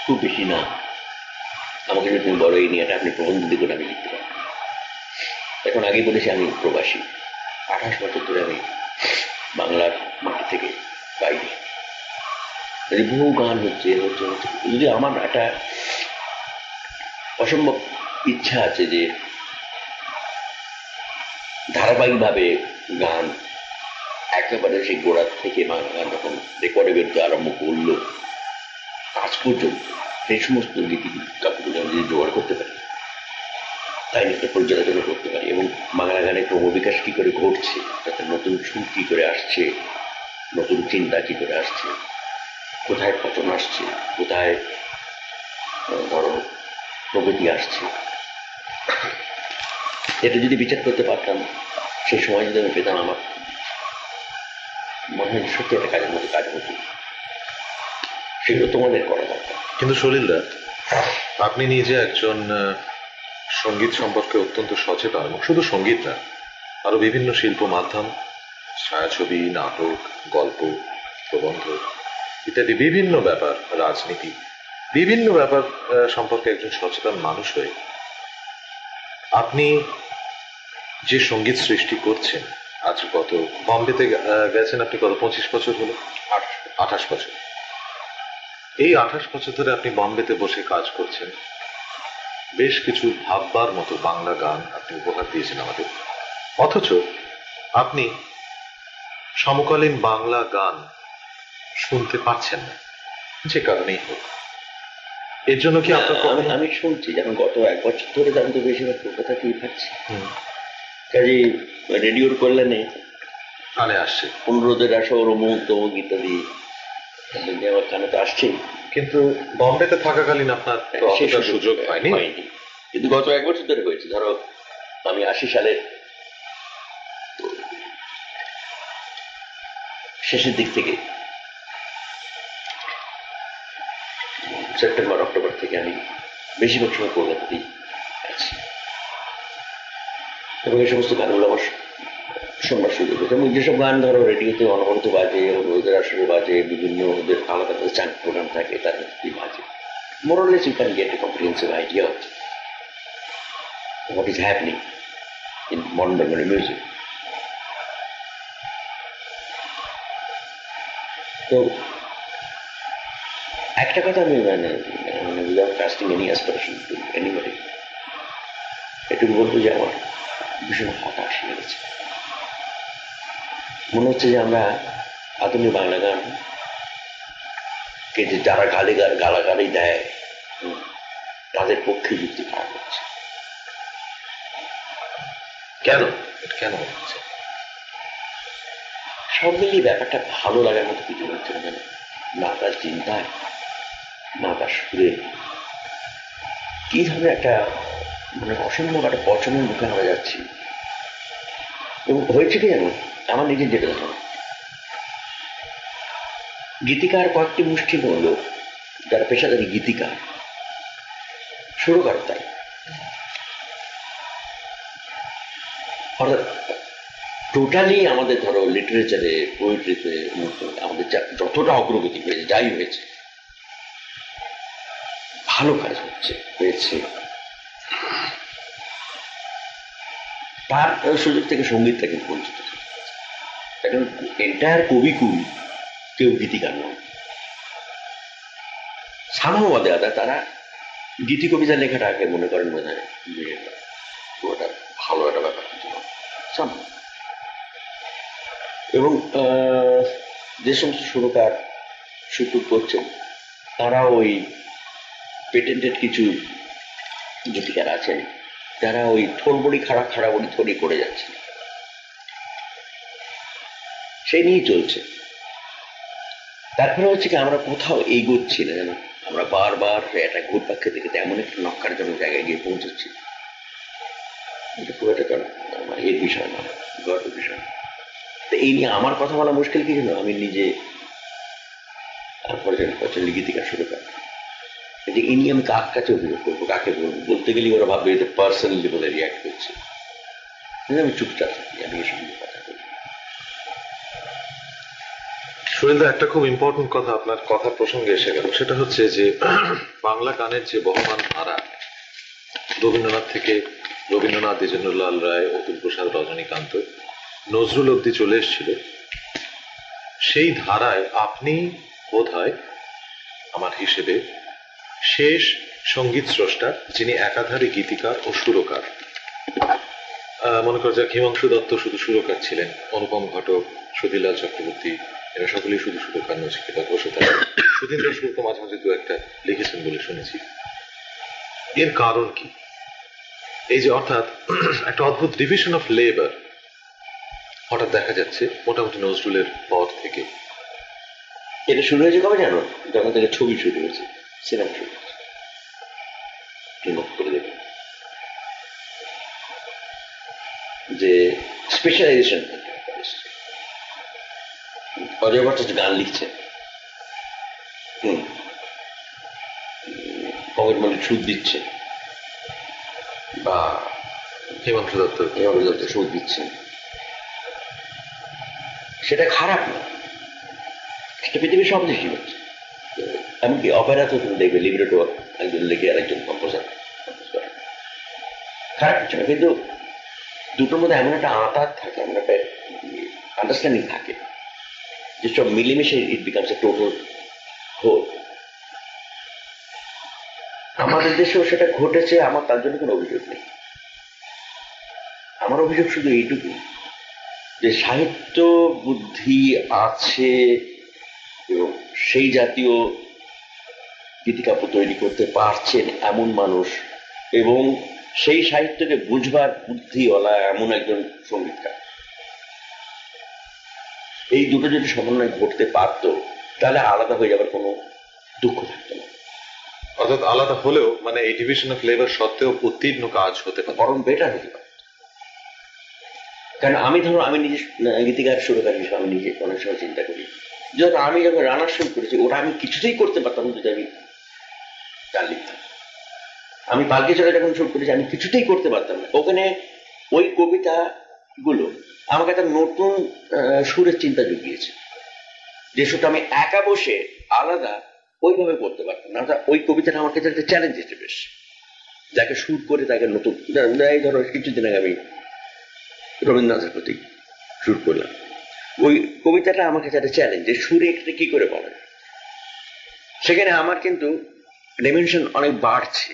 খুব বেশি না। আমাকে যদি তুমি বড় এই নিয়ে আপনি প্রবন্ধ দিকে আমি লিখতে পারি। এখন আগে বলেছি আমি প্রবাসী, 28 বছর ধরে আমি বাংলার মাটি থেকে বাইরে, বহু গান হচ্ছে হচ্ছে হচ্ছে। যদি আমার একটা অসম্ভব ইচ্ছা আছে যে ধারাবাহিকভাবে গান একেবারে সেই গোড়ার থেকে বাংলা গান যখন রেকর্ডে বেরোতে আরম্ভ করলো আজ পর্যন্ত সেই সমস্ত গীতিকারগুলো আমি যদি জোগাড় করতে পারি, তাই একটা পর্যালোচনা করতে পারি এবং বাংলা গানের ক্রমবিকাশ কি করে ঘটছে, তাতে নতুন সুর কি করে আসছে, নতুন চিন্তা কি করে আসছে, কোথায় পতন আসছে, কোথায় ধরো প্রগতি আসছে, এটা যদি বিচার করতে পারতাম সেই সময় যদি আমি পেতাম, আমার মনে হয় সত্যি একটা কাজের মধ্যে কাজ হতো। সেগুলো তোমাদের করা দরকার। কিন্তু সলিলদা, আপনি নিজে একজন সঙ্গীত সম্পর্কে অত্যন্ত সচেতন, এবং শুধু সঙ্গীত না, আরো বিভিন্ন শিল্প মাধ্যম, ছায়াছবি, নাটক, গল্প, প্রবন্ধ ইত্যাদি বিভিন্ন ব্যাপার, রাজনীতি, বিভিন্ন ব্যাপার সম্পর্কে একজন সচেতন মানুষ হয়ে আপনি যে সঙ্গীত সৃষ্টি করছেন, আজ কত বম্বেতে গেছেন আপনি, কত 25 বছর হলো? 28 বছর। এই 28 বছর ধরে আপনি বম্বেতে বসে কাজ করছেন, বেশ কিছু ভাববার মতো বাংলা গান আপনি উপহার দিয়েছেন আমাদের, অথচ আপনি সমকালীন বাংলা গান শুনতে পাচ্ছেন না, যে কারণেই হোক। এর জন্য কি আপনার আমি শুনছি, যেমন গত 1 বছর ধরে আমি তো বেশিরভাগ কলকাতাতেই থাকছি, কাজে রেডিওর কল্যাণে কানে আসছে অনুরোধের আসর, অমুক তমুক ইত্যাদি আমার কানে তো আসছেই। কিন্তু বম্বেতে থাকাকালীন আপনার অতটা সুযোগ হয়নি। কিন্তু গত 1 বছর ধরে হয়েছে। ধরো আমি 80 সালের শেষের দিক থেকে, সেপ্টেম্বর অক্টোবর থেকে আমি বেশিরভাগ সময় কলকাতাতেই আছি এবং এই সমস্ত গানগুলো আমার শোনবার সুযোগ হয়েছে। এবং যেসব গান ধরো রেডিওতে অনবরত বাজে, ওদের আসলে বাজে, বিভিন্ন ওদের আলাদা আলাদা চান প্রোগ্রাম থাকে, তার মধ্যেই বাজে, more or less you can get a comprehensive idea of what is happening in modern Bengali music. তো একটা কথা আমি without casting any aspiration to anybody, এটুকু বলবো যে আমার ভীষণ হতাশ লেগেছে। মনে হচ্ছে যে আমরা আধুনিক বাংলা গান কে যে যারা গালাগালি দেয় তাদের পক্ষে যুক্তি খারাপ হচ্ছে। কেন কেন হচ্ছে? সব মিলিয়ে ব্যাপারটা ভালো লাগার মতো কিছু হচ্ছে না, না তার চিন্তায়, না তার সুরে, কি ধরনের একটা মানে অসম্ভব একটা পছন্দের মুখে আমরা যাচ্ছি। এবং হয়েছে কি জানো, আমার নিজের যেটা জানো, গীতিকার কয়েকটি মুষ্টির লোক যারা পেশাদারী গীতিকার, সুরকার তাই, অর্থাৎ টোটালি আমাদের ধরো লিটারেচারে, পোয়েট্রিতে আমাদের যতটা অগ্রগতি হয়েছে, যাই হয়েছে, ভালো কাজ হয়েছে, তার সুযোগ থেকে সঙ্গীতটা কিন্তু বঞ্চিত। এখন এন্টায়ার কবিকুল কেউ গীতিকার নয়, সাম্যবাদে আদা তারা গীতি কবিতা লেখাটাকে মনে করেন বোধ হয় যে ওটা ভালো একটা ব্যাপার কিছু সাম্য। এবং যে সমস্ত সুরকার সুর করছেন তারা ওই পেটেন্টেড কিছু গীতিকার আছেন যারা ওই থোড়বড়ি খাড়া খাড়া বড়ি থড়ি করে যাচ্ছে, সেই নিয়েই চলছে। তারপরে হচ্ছে কি আমরা কোথাও এগোচ্ছি না, যেন আমরা বারবার একটা ঘুরপাক খেতে খেতে এমন একটা নক্কারজনক জায়গায় গিয়ে পৌঁছচ্ছি, এটা খুব একটা এর বিষয় না, গর্বের বিষয়। তো এই নিয়ে আমার কথা বলা মুশকিল কি ছিল, আমি নিজে পর্যন্ত গীতিকার শুরু করি যে এই নিয়ে আমি কার কাছে অভিযোগ করবো, কাকে বলবো, বলতে গেলে ওরা ভাববে এটা পার্সোনালি বলে রিয়াক্ট করছে। আমি চুপচাপ থাকি, আমি এর সঙ্গে কথা বলি। সুরেন্দ্র, একটা খুব ইম্পর্টেন্ট কথা আপনার কথার প্রসঙ্গে এসে গেল, সেটা হচ্ছে যে বাংলা গানের যে বহমান ধারা, রবীন্দ্রনাথ থেকে রবীন্দ্রনাথ, দ্বিজেন্দ্রলাল রায়, অতুল প্রসাদ, রজনীকান্ত, নজরুল অব্দি চলে এসেছিল। সেই ধারায় আপনি বোধহয় আমার হিসেবে শেষ সঙ্গীত স্রষ্টা যিনি একাধারে গীতিকার ও সুরকার। মনে করা যাক হিমাংশু দত্ত শুধু সুরকার ছিলেন, অনুপম ঘটক, সুধীরলাল চক্রবর্তী এরা সকলেই শুধু সুরকার, নচিকেতা ঘোষ, সুধীন্দ্র সুর তো মাঝে মাঝে দু একটা লিখেছেন বলে শুনেছি। এর কারণ কি? এই যে অর্থাৎ একটা অদ্ভুত ডিভিশন অফ লেবার হঠাৎ দেখা যাচ্ছে মোটামুটি নজরুলের পর থেকে। এটা শুরু হয়েছে কবে জানো? যখন থেকে ছবি শুরু হয়েছে, সিনেমা শুরু হয়েছে, করে দেবে যে স্পেশালাইজেশন। অজয় ভট্টাচার্য গান লিখছে, কবির মল্লিক সুর দিচ্ছে, বা হিমাংশু দত্ত সুর দিচ্ছে, সেটা খারাপ না, একটা পৃথিবীর সব দেশই হচ্ছে। এমনকি অপেরাতে তুমি দেখবে লিব্রেটো একজন লিখে আর একজন কম্পোজার, খারাপ কিছু না, কিন্তু দুটোর মধ্যে এমন একটা আঁতার থাকে, এমন একটা আন্ডারস্ট্যান্ডিং থাকে যে সব মিলেমিশে it becomes a total whole. আমাদের দেশেও সেটা ঘটেছে, আমার তার জন্য কোনো অভিযোগ নেই। আমার অভিযোগ শুধু এইটুকু যে সাহিত্য বুদ্ধি আছে এবং সেই জাতীয় গীতিকাব্য তৈরি করতে পারছেন এমন মানুষ এবং সেই সাহিত্যকে বুঝবার বুদ্ধিওয়ালা এমন একজন সঙ্গীতকার, এই দুটো যদি সমন্বয় ঘটতে পারত তাহলে আলাদা হয়ে যাবার কোনো দুঃখ থাকতো না। অর্থাৎ আলাদা হলেও মানে এই ডিভিশন অফ লেবার সত্ত্বেও উত্তীর্ণ কাজ হতে পারে, বরং বেটার হতে পারে। কারণ আমি ধরো আমি নিজে গীতিকার সুরকার হিসেবে আমি নিজে অনেক সময় চিন্তা করি, যখন আমি যখন রানার শুরু করেছি ওটা আমি কিছুতেই করতে পারতাম যদি আমি গান লিখতাম। আমি পালকি চলে যখন শুরু করেছি আমি কিছুতেই করতে পারতাম না। ওখানে ওই কবিতাগুলো আমাকে একটা নতুন সুরের চিন্তা জুগিয়েছে, যে সুরটা আমি একা বসে আলাদা ওইভাবে করতে পারতাম না। ওই কবিতাটা আমার কাছে একটা চ্যালেঞ্জ হিসেবে বেশ, যাকে সুর করে তাকে নতুন, এই ধরো কিছুদিন আগে আমি রবীন্দ্রনাথের প্রতি সুর করলাম, ওই কবিতাটা আমার কাছে একটা চ্যালেঞ্জ যে সুরে একটা কি করে বলে। সেখানে আমার কিন্তু ডাইমেনশন অনেক বাড়ছে,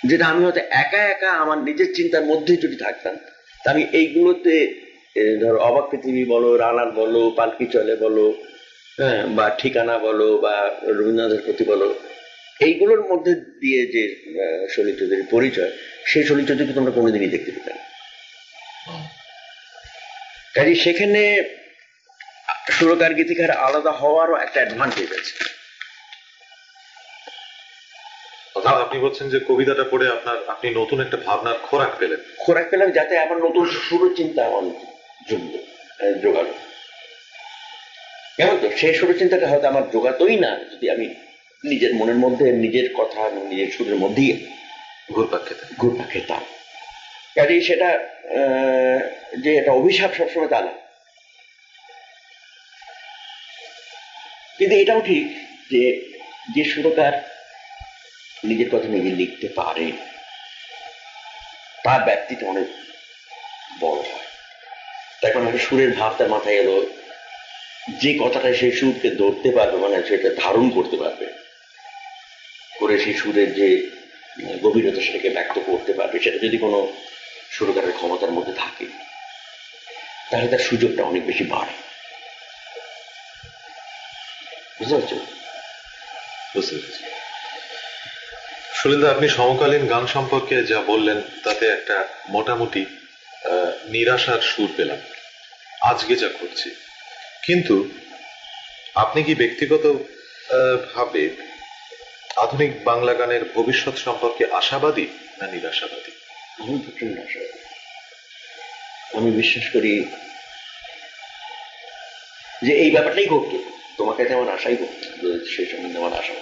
যেটা আমি হয়তো একা একা আমার নিজের চিন্তার মধ্যেই যদি থাকতাম তা আমি এইগুলোতে ধরো অবাক পৃথিবী বলো, রানার বলো, পালকি চলে বলো, হ্যাঁ, বা ঠিকানা বলো, বা রবীন্দ্রনাথের প্রতি বলো, এইগুলোর মধ্যে দিয়ে যে সলিল চৌধুরীর পরিচয়, সেই সলিল চৌধুরীকে তোমরা কোনোদিনই দেখতে পেতে না। কাজে সেখানে সুরকার গীতিকার আলাদা হওয়ারও একটা অ্যাডভান্টেজ আছে। আপনি বলছেন যে কবিতাটা পড়ে আপনি নতুন একটা ভাবনার খোরাক পেলেন, যাতে আমার নতুন সুর চিন্তা আমার জোগালো। কেমন তো সেই সুর চিন্তাটা হয়তো আমার জোগাতোই না যদি আমি নিজের মনের মধ্যে নিজের কথা নিজের সুরের মধ্যেই ঘুরপাক খেতাম। কাজেই সেটা যে এটা অভিশাপ সবসময় তা না, কিন্তু এটাও ঠিক যে সুরকার নিজের কথা নিজে লিখতে পারে তার ব্যক্তিটা অনেক বড় হয়। তখন একটা সুরের ভাব তার মাথায় এলো, যে কথাটা সেই সুরকে ধরতে পারবে, মানে সেটা ধারণ করতে পারবে, করে সেই সুরের যে গভীরতা সেটাকে ব্যক্ত করতে পারবে, সেটা যদি কোনো সুরকারের ক্ষমতার মধ্যে থাকে তাহলে তার সুযোগটা অনেক বেশি বাড়ে। বুঝতে পারছো? বুঝতে পেরেছি। সুলিন্দা, আপনি সমকালীন গান সম্পর্কে যা বললেন তাতে একটা মোটামুটি নিরাশার সুর পেলাম আজকে যা করছি। কিন্তু আপনি কি ব্যক্তিগত ভাবে আধুনিক বাংলা গানের ভবিষ্যৎ সম্পর্কে আশাবাদী না নিরাশাবাদী? আমি প্রচন্ড আশাবাদী। আমি বিশ্বাস করি যে এই ব্যাপারটাই ঘটতো, তোমার কাছে আমার আশাই ঘটতো, সেই সম্বন্ধে আমার আশা